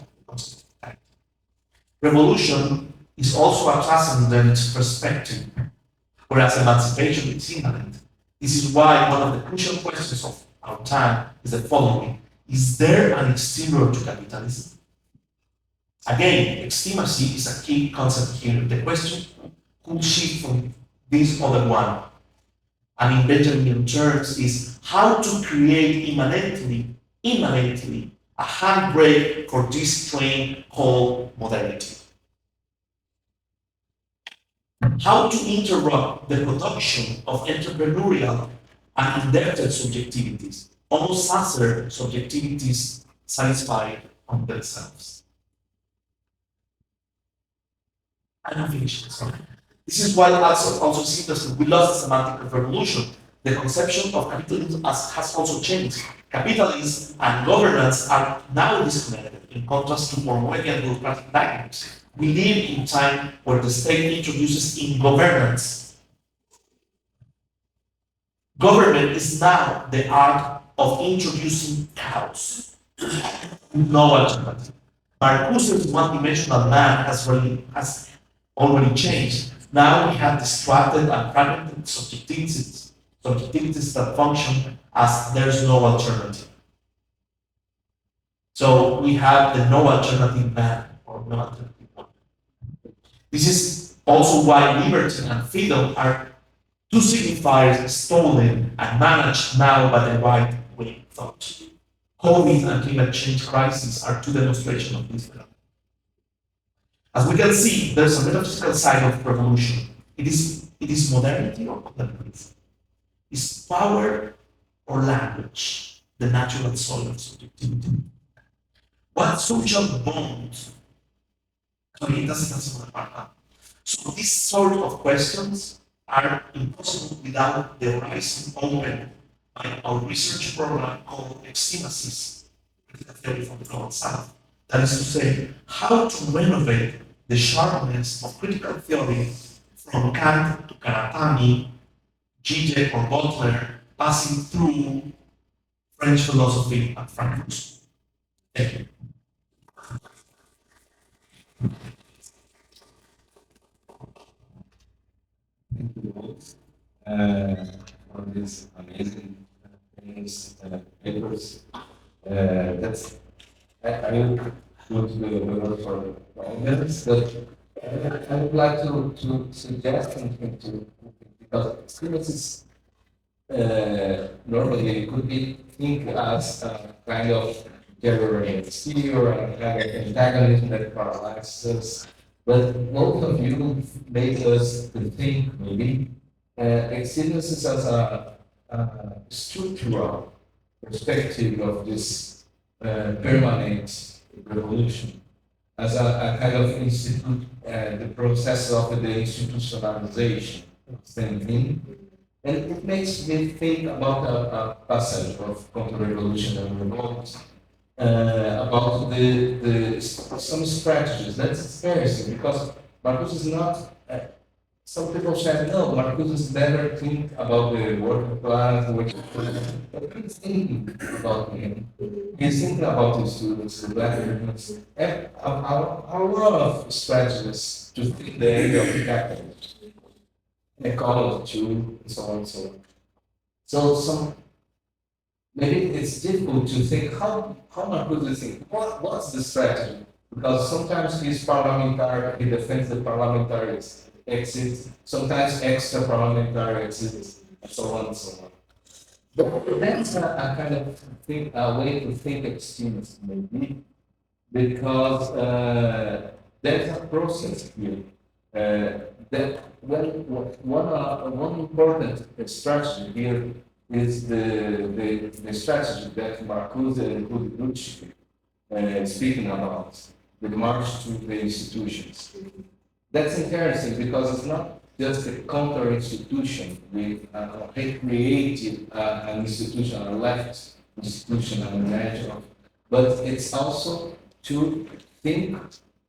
Revolution is also a transcendent perspective, whereas emancipation is immanent. This is why one of the crucial questions of our time is the following: is there an exterior to capitalism? Again, extremacy is a key concept here. The question could shift from this other one, and in Benjamin terms, is how to create immanently a handbrake for this train called modernity. How to interrupt the production of entrepreneurial and indebted subjectivities, almost sacer subjectivities satisfied on themselves. I'm finished. Sorry. This is why also seems we lost the semantic of revolution. The conception of capitalism has also changed. Capitalism and governance are now disconnected, in contrast to Orwellian bureaucratic dynamics. We live in a time where the state introduces in governance. Government is now the art of introducing chaos. No alternative. Marcuse's one-dimensional man has already changed. Now we have distracted and fragmented subjectivities that function as there's no alternative. So we have the no alternative man or no alternative one. This is also why liberty and freedom are two signifiers stolen and managed now by the right-wing thought. COVID and climate change crisis are two demonstrations of this phenomenon. As we can see, there's a metaphysical side of revolution. It is modernity or colonialism. Is power or language the natural soil of subjectivity? What social bonds? It doesn't answer the part now. So these sort of questions are impossible without the horizon open by our research program called Extremasys, critical theory from the global south. That is to say, how to renovate the sharpness of critical theory from Kant to Karatani, Zizek or Butler, passing through French philosophy and Frankfurt. Thank you. Thank you both for these amazing papers. I will put the word for the audience, but I would like to suggest something to because extremists normally could be think as a kind of terrorist or a kind of antagonism that paralyzes us. But both of you made us to think maybe extremists as a structural perspective of this permanent revolution, as a kind of institute, the process of the institutionalization, same thing. And it makes me think about a passage of Counter-Revolution and Revolt, about some strategies. That's interesting because Marcuse is not. Some people said no, Marcuse is never think about the working class, but he's thinking about him. He's thinking about the students, the black students, and a lot of strategies to think the end of the capitalism, ecology too, and so on and so on. So maybe it's difficult to think how Marcuse think. What's the strategy? Because sometimes he's parliamentary, he defends the parliamentarians. Exit, sometimes extra parliamentary exits, and so on and so on. But that's a kind of thing, a way to think extremism, maybe, because there's a process here. That one important strategy here is the strategy that Marcuse and Gucci speaking about, the march to the institutions. That's interesting because it's not just a counter institution with recreated an institution, a left institution, an imagine, but it's also to think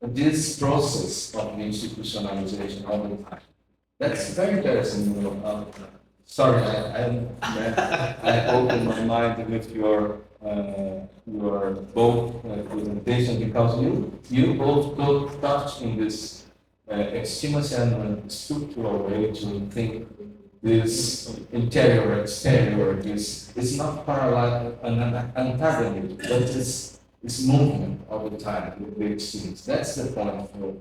this process of the institutionalization all the time. That's very interesting. Sorry, I opened my mind with your both presentation because you both touched in this extremist and structural way to think this interior, exterior, this is not parallel, an antagonism, but it's movement all the time with the extremes. That's the point for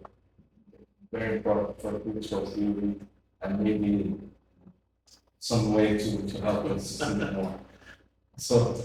very important for critical theory and maybe some way to help us see more. So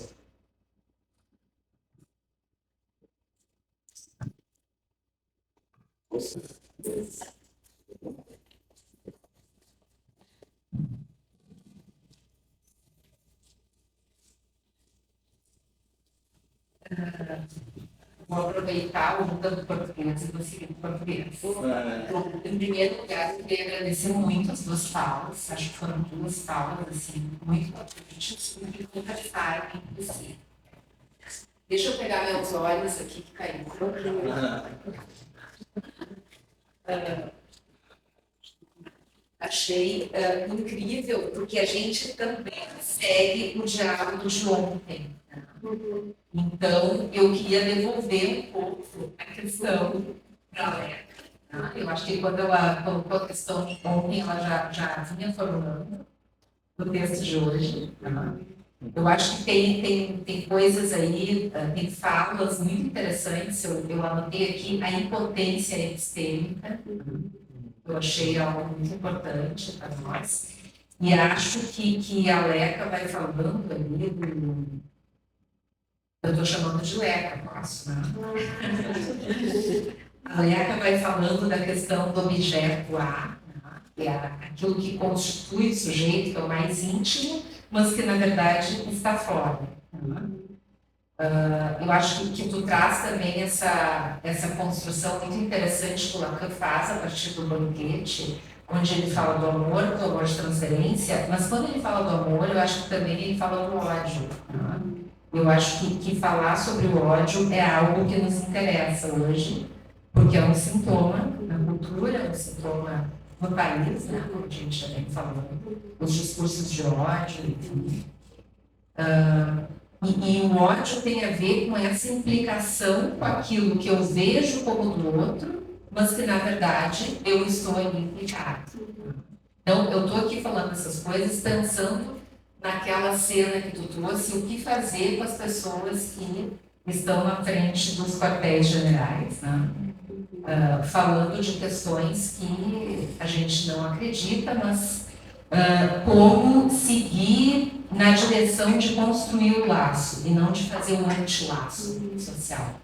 vou aproveitar o mundo do português e vou seguir o português. Bom, em primeiro lugar, eu queria agradecer muito as duas falas. Acho que foram duas falas assim, muito importantes e que conversaram entre si. Deixa eu pegar meus olhos aqui que caiu. Achei incrível, porque a gente também segue o diálogo de ontem. Então, eu queria devolver um pouco a questão para a Leca. Eu acho que quando ela colocou a questão de ontem, ela já vinha formulando o texto de hoje. Eu acho que tem coisas aí, tem falas muito interessantes. Eu anotei aqui a impotência epistêmica. Eu achei algo muito importante para nós. E acho que a Leca vai falando ali do... Eu estou chamando de Leca, posso, né? A Leca vai falando da questão do objeto A, que é aquilo que constitui o sujeito, que é o mais íntimo, mas que, na verdade, está fora. Eu acho que tu traz também essa construção muito interessante que o Lacan faz a partir do banquete, onde ele fala do amor de transferência, mas quando ele fala do amor, eu acho que também ele fala do ódio. Eu acho que falar sobre o ódio é algo que nos interessa hoje, porque é um sintoma na cultura, é um sintoma no país, né, como a gente já vem falando, os discursos de ódio, enfim. E o ódio tem a ver com essa implicação com aquilo que eu vejo como do outro, mas que, na verdade, eu estou ali implicado. Então, eu estou aqui falando essas coisas pensando naquela cena que tu trouxe, o que fazer com as pessoas que estão na frente dos quartéis generais, né? Falando de questões que a gente não acredita, mas como seguir na direção de construir o laço e não de fazer um antilaço social.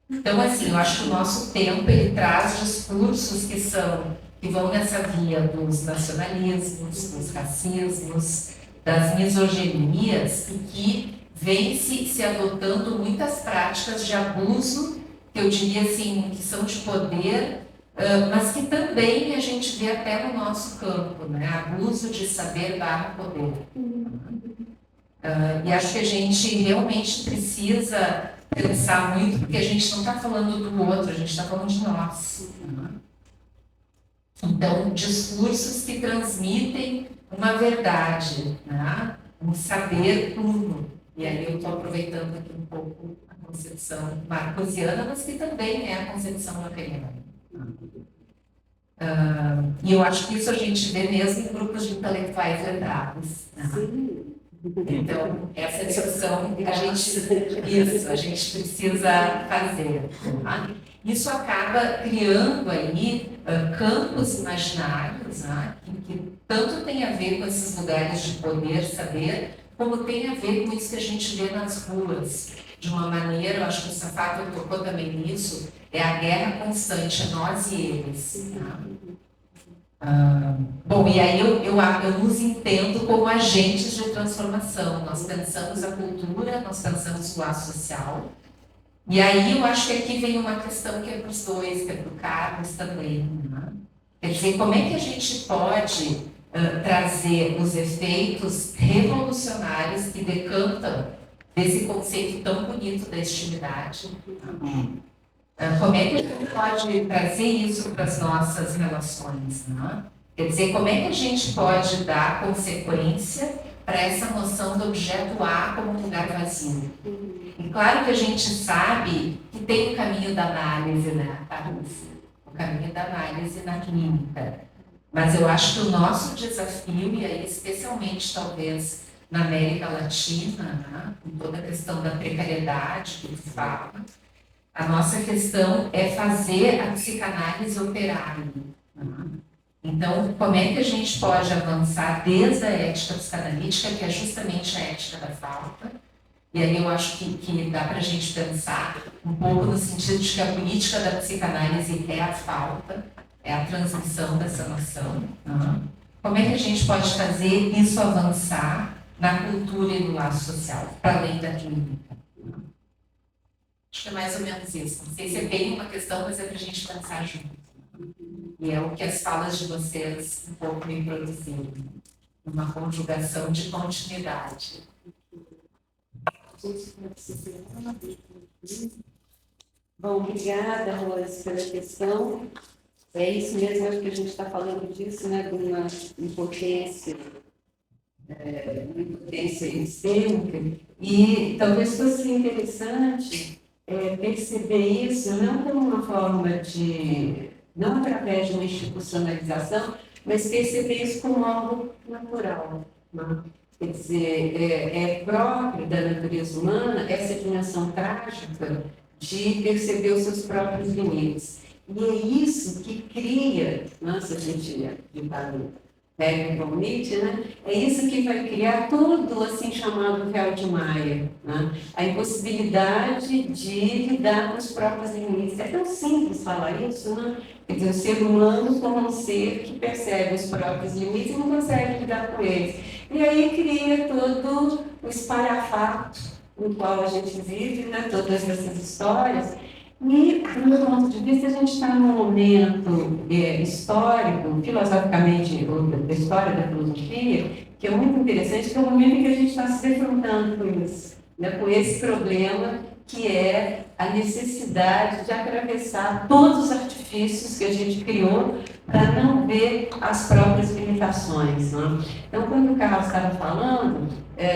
Então, assim, eu acho que o nosso tempo ele traz discursos que vão nessa via dos nacionalismos, dos racismos, das misoginias e que vem se adotando muitas práticas de abuso, que eu diria assim, que são de poder, mas que também a gente vê até no nosso campo, né? Abuso de saber / poder. E acho que a gente realmente precisa pensar muito, porque a gente não está falando do outro, a gente está falando de nós. Então, discursos que transmitem uma verdade, né? Um saber puro. E aí eu estou aproveitando aqui um pouco a concepção marcosiana, mas que também é a concepção lacaniana. E eu acho que isso a gente vê mesmo em grupos de intelectuais letrados. Né? Então, essa discussão a gente precisa fazer. Tá? Isso acaba criando aí campos imaginários, né? que tanto tem a ver com esses lugares de poder, saber, como tem a ver com isso que a gente vê nas ruas. De uma maneira, eu acho que o Safato tocou também nisso, é a guerra constante, nós e eles. Bom, e aí eu nos entendo como agentes de transformação. Nós pensamos a cultura, nós pensamos o laço social. E aí eu acho que aqui vem uma questão que é para os dois, que é para o Carlos também. Né? Quer dizer, como é que a gente pode trazer os efeitos revolucionários que decantam desse conceito tão bonito da intimidade? Como é que a gente pode trazer isso para as nossas relações? Né? Quer dizer, como é que a gente pode dar consequência para essa noção do objeto A como um lugar vazio? E claro que a gente sabe que tem o caminho da análise, né, Carlos? O caminho da análise na clínica. Mas eu acho que o nosso desafio, e aí especialmente talvez na América Latina, né, com toda a questão da precariedade que tu fala, a nossa questão é fazer a psicanálise operar. Então, como é que a gente pode avançar desde a ética psicanalítica, que é justamente a ética da falta? E aí eu acho que dá para a gente pensar um pouco no sentido de que a política da psicanálise é a falta, é a transmissão dessa noção. Como é que a gente pode fazer isso avançar na cultura e no laço social, para além da clínica? Acho que é mais ou menos isso. Não sei se é bem uma questão, mas é para a gente pensar junto. E é o que as falas de vocês um pouco me produziram. Uma conjugação de continuidade. Bom, obrigada, Rose, pela questão. É isso mesmo, acho que a gente está falando disso, né, de uma impotência sistêmica. E talvez fosse interessante perceber isso não como uma forma de, não através de uma institucionalização, mas perceber isso como algo natural. Né? Quer dizer, é próprio da natureza humana essa dimensão trágica de perceber os seus próprios limites. E é isso que cria, se a gente pega o Nietzsche, né? É isso que vai criar tudo assim chamado véu de Maia, né? A impossibilidade de lidar com os próprios limites. É tão simples falar isso, né? Quer dizer, o ser humano como um ser que percebe os próprios limites e não consegue lidar com eles. E aí cria todo o espalhafato no qual a gente vive, né? Todas essas histórias. E, do meu ponto de vista, a gente está num momento histórico, filosoficamente, da história da filosofia, que é muito interessante, que é o momento em que a gente está se defrontando com isso, né, com esse problema que é a necessidade de atravessar todos os artifícios que a gente criou para não ver as próprias limitações. Né? Então, quando o Carlos estava falando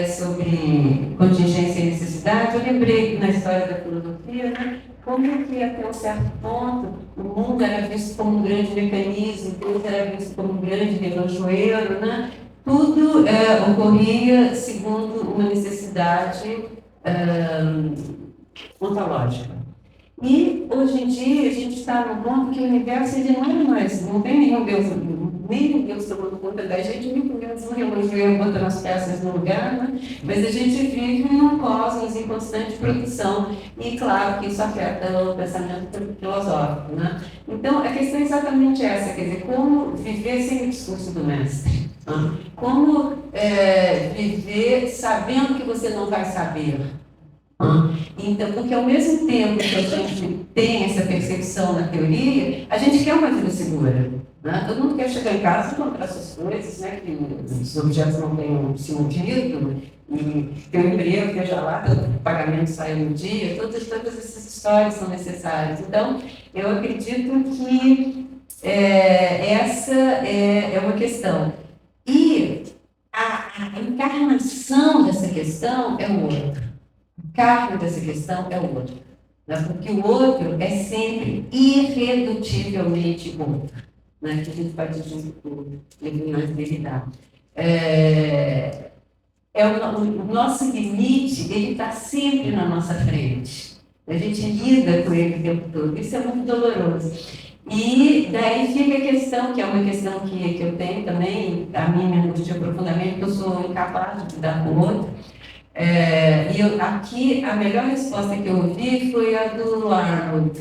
sobre contingência e necessidade, eu lembrei que na história da filosofia, né, como que até um certo ponto o mundo era visto como um grande mecanismo, tudo era visto como um grande relojoeiro, né? Tudo ocorria segundo uma necessidade ontológica. E hoje em dia a gente está no ponto que o universo ele não é mais, não tem nenhum Deus, nem Deus tomando conta da gente, muito menos um relógio botando as peças no lugar, né? Mas a gente vive num cosmos em constante produção, e claro que isso afeta o pensamento filosófico, né? Então, a questão é exatamente essa, quer dizer, como viver sem o discurso do mestre? Né? Como viver sabendo que você não vai saber? Então, porque ao mesmo tempo que a gente tem essa percepção na teoria, a gente quer uma vida segura. Né? Todo mundo quer chegar em casa e encontrar suas coisas, né? Que os objetos não tenham se movido, e ter um emprego, esteja lá, o pagamento sai no dia, todas essas histórias são necessárias. Então, eu acredito que essa é uma questão. E a encarnação dessa questão é o outro. Carne dessa questão é o outro, né? Porque o outro é sempre irredutivelmente outro, né? Que a gente vai dizer por linhas dele dá. O nosso limite, ele está sempre na nossa frente. A gente lida com ele o tempo todo. Isso é muito doloroso. E daí fica a questão, que é uma questão que eu tenho também, a mim me angustia profundamente, que eu sou incapaz de lidar com o outro. Aqui, a melhor resposta que eu ouvi foi a do Arnold,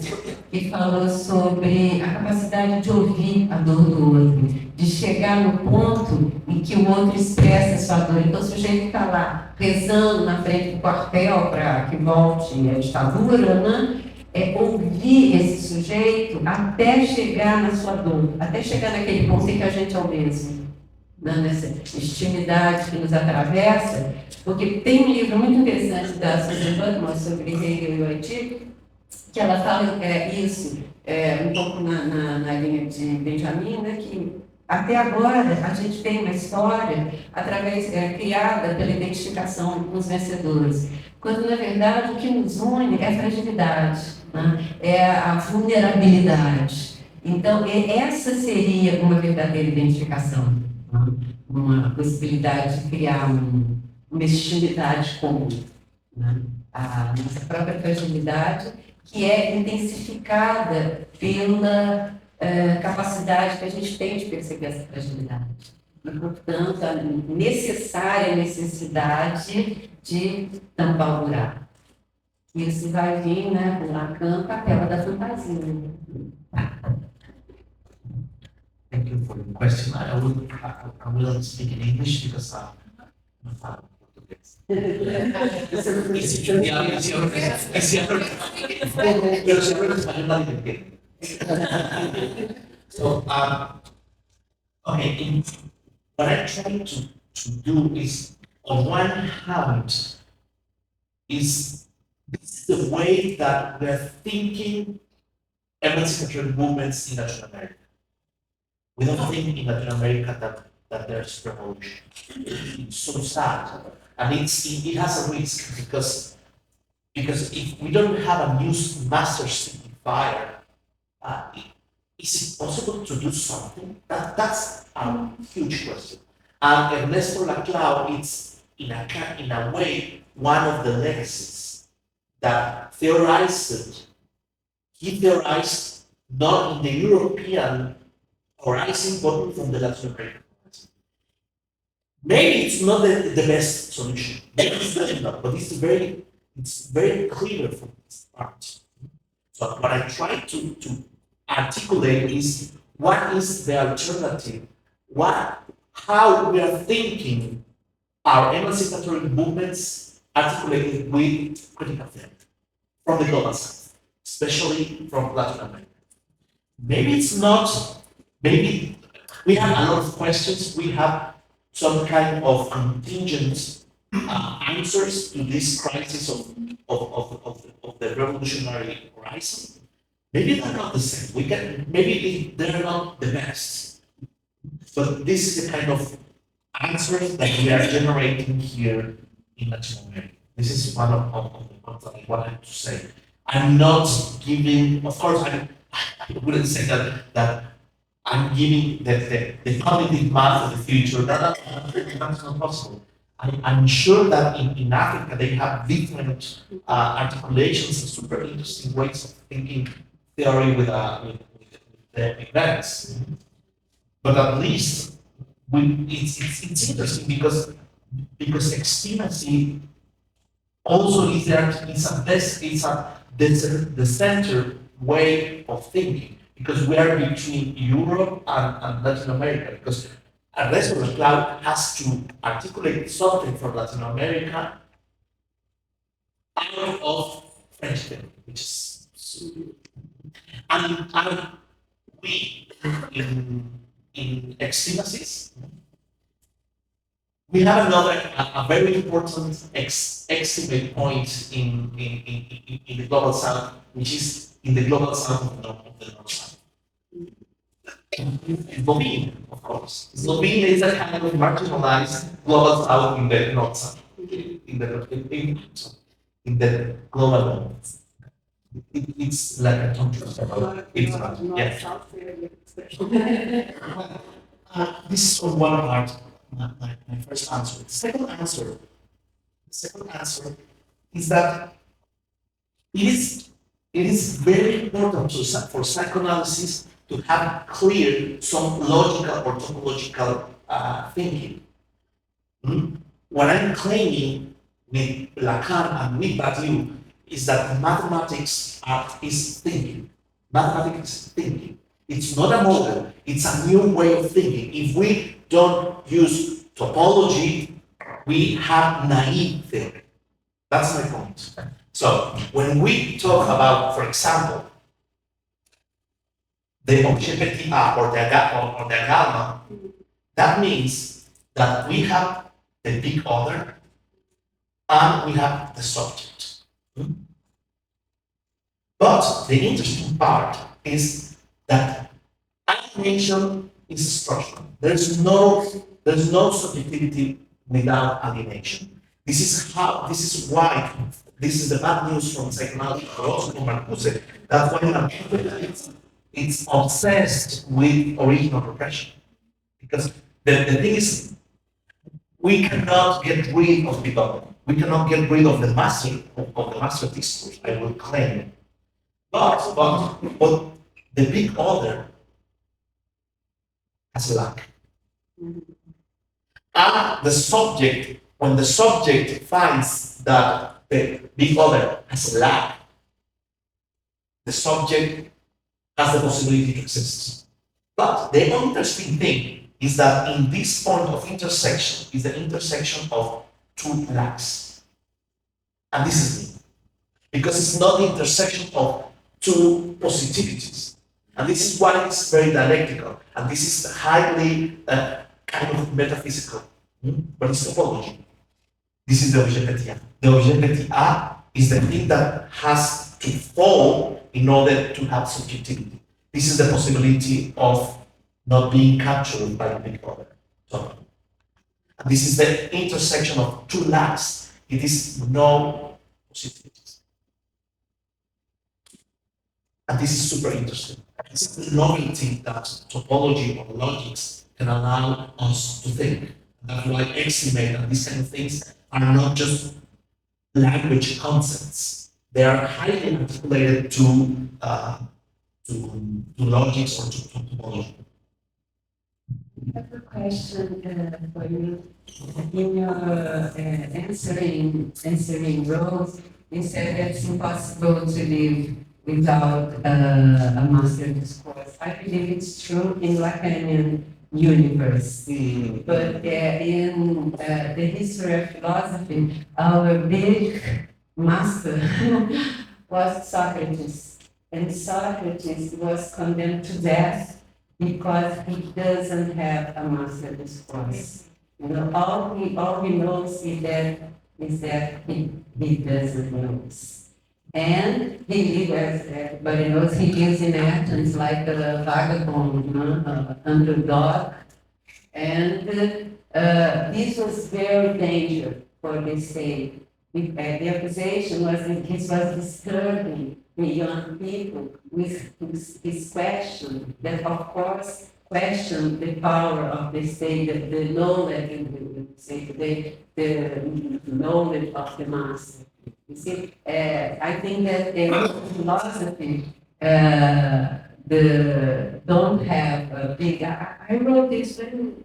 que falou sobre a capacidade de ouvir a dor do outro, de chegar no ponto em que o outro expressa a sua dor. Então, o sujeito está lá rezando na frente do quartel para que volte a ditadura, né? Ouvir esse sujeito até chegar na sua dor, até chegar naquele ponto em que a gente é o mesmo. Nessa intimidade que nos atravessa, porque tem um livro muito interessante da Susan Butman sobre Hegel e o Haiti, que ela fala isso, um pouco na linha de Benjamin, né, que até agora a gente tem uma história criada pela identificação com os vencedores, quando na verdade o que nos une é a fragilidade, né, é a vulnerabilidade. Então, essa seria uma verdadeira identificação. Uma possibilidade de criar uma intimidade comum, né? A nossa própria fragilidade, que é intensificada pela capacidade que a gente tem de perceber essa fragilidade. E, portanto, a necessária necessidade de tampar o buraco. Isso vai vir, né, com Lacan, capela da fantasia. Thank you for the question. I will speak in English because I'm not Portuguese. So, okay, what I try to do is, on one hand, this is the way that we're thinking emancipatory movements in Latin America. We don't think in Latin America that there's revolution. It's so sad, and it has a risk because if we don't have a new master signifier, is it possible to do something? That's a huge question. And Ernesto Laclau is in a way one of the legacies that he theorized not in the European horizon, but from the Latin American horizon. Maybe it's not the best solution. Maybe it's really not, but it's very clear from this part. So what I try to articulate is what is the alternative? How we are thinking our emancipatory movements articulated with critical theory from the global south, especially from Latin America. Maybe we have a lot of questions. We have some kind of contingent answers to this crisis of the revolutionary horizon. Maybe they're not the same. Maybe they're not the best. But this is the kind of answers that we are generating here in Latin America. This is one of the points that I wanted to say. I'm not giving, of course, I wouldn't say that I'm giving the cognitive math of the future. That's not possible. I'm sure that in Africa they have different articulations and super interesting ways of thinking theory with the events. But at least it's interesting because extremism also is there. The center way of thinking because we are between Europe and Latin America because Ernesto Cloud has to articulate something for Latin America out of French thinking, which is and we in extremism we have a very important estimate point in the global south, which is in the global south of the north south. Slovenia, of course. Slovenia is a kind of marginalized global south in the north south, in the global north. It's like a country. It's not. Yes. This is on one part. My first answer. The second answer is that it is very important for psychoanalysis to have clear some logical or topological thinking. What I'm claiming with Lacan and with Badiou is that mathematics is thinking. Mathematics is thinking. It's not a model, it's a new way of thinking. If we don't use topology, we have naive theory. That's my point. So when we talk about, for example, the objet petit a or the gamma, that means that we have the big other and we have the subject. But the interesting part is that alienation is structural. There's no subjectivity without alienation. This is why this is the bad news from psychoanalysis, but also from Marcuse. That's why Marcuse it's obsessed with original repression. Because the thing is, we cannot get rid of the other. We cannot get rid of the master discourse, I will claim. But the big other has a lack. And the subject, when the subject finds that the big other has a lack, the subject has the possibility to exist. But the interesting thing is that in this point of intersection is the intersection of two lacks. And this is me. Because it's not the intersection of two positivities. And this is why it's very dialectical. And this is highly kind of metaphysical. But it's topology. This is the objet petit a. The objet petit a is the thing that has to fall in order to have subjectivity. This is the possibility of not being captured by the big other. So, and this is the intersection of two lacks. It is no positivities. And this is super interesting. This is the novelty that topology or logics can allow us to think. That's why estimate and these kind of things are not just language concepts. They are highly articulated to logics or to topology. I have a question for you. In your answering Rose, you said that it's impossible to live without a master discourse. I believe it's true in Lacanian universe. But in the history of philosophy, our big master was Socrates. And Socrates was condemned to death because he doesn't have a master discourse. You know, all he knows is that he doesn't know. And he lives, as everybody knows, he lives in Athens like a vagabond, underdog. And this was very dangerous for the state. The accusation was that he was disturbing the young people with his question, that of course questioned the power of the state, the knowledge, the knowledge of the master. You see, I think that in philosophy, don't have a big. I wrote this when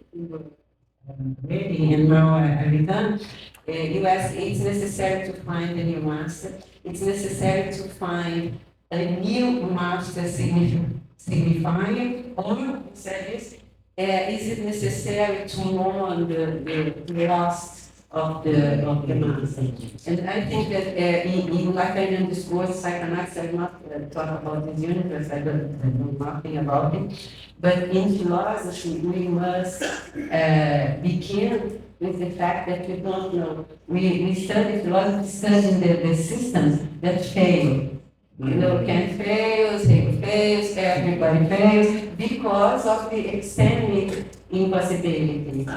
reading in American. You ask, it's necessary to find a new master. It's necessary to find a new master signifying, or said this, is it necessary to mourn the loss of the master? And I think that in Lacanian discourse, psychoanalysis, I not talk about this universe, I know nothing about it, but in philosophy, we must begin with the fact that we don't know. We study philosophy, studying the systems that fail. You know, Kant fails, Hegel fails, everybody fails, because of the extended impossibility,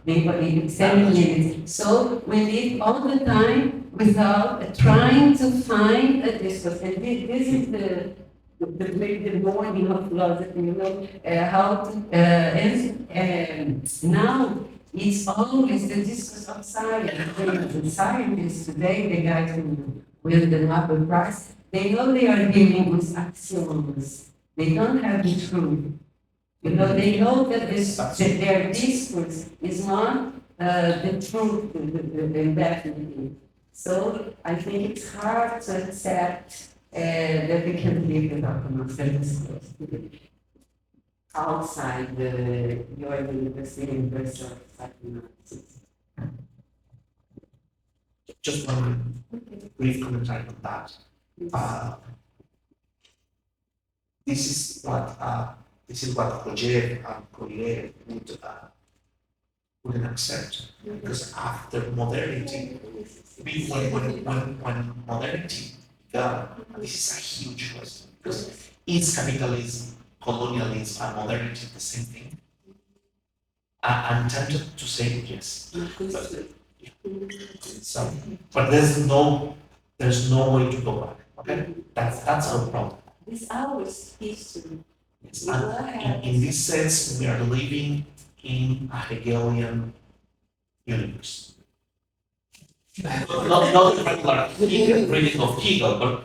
the extended limits. So we live all the time without trying to find a discourse. And this is the morning of philosophy, you know, how to, and now it's always the discourse of science. The scientists today, the guys who win the Nobel Prize, they know they are dealing with axioms. They don't have the truth. You know, they know that their discourse is not the truth, definitely. So I think it's hard to accept that we can live without the master discourse. Outside your universal psychoanalysis. Just one brief commentary on that. This is what Roger and Collier wouldn't accept, because after modernity, when modernity began, this is a huge question, because is capitalism, colonialism, and modernity the same thing? I'm tempted to say yes, but there's no way to go back. Okay, that's our problem. This hours history. Yes. And in this sense, we are living in a Hegelian universe. Not the regular reading of Hegel, but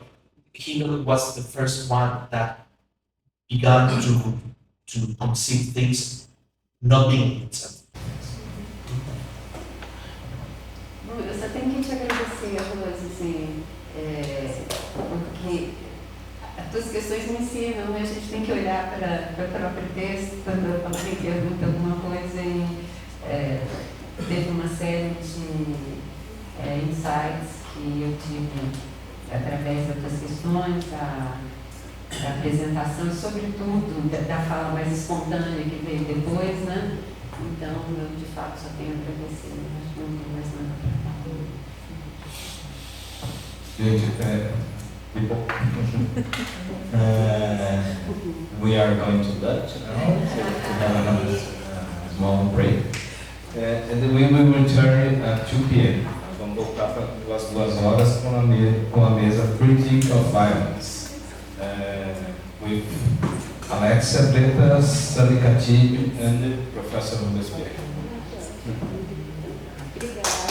Hegel was the first one that began to conceive things not being itself. Bom, eu só tenho que te agradecer a todos, assim, porque as tuas questões me ensinam, né? A gente tem que olhar para o próprio texto, quando alguém pergunta alguma coisa e teve uma série de insights que eu tive através das tuas questões, da apresentação e, sobretudo, da fala mais espontânea que veio depois, né? Então, eu, de fato, só tenho a agradecer, acho que não tem mais nada para falar. Gente, people, we are going to Dutch now, so we have another small break. And then we will return at 2 p.m. Vamos voltar para as 2 horas com a mesa Critique of Violence. With Alexia Bretas, Sally Catillo, and Professor Robespierre. Obrigada.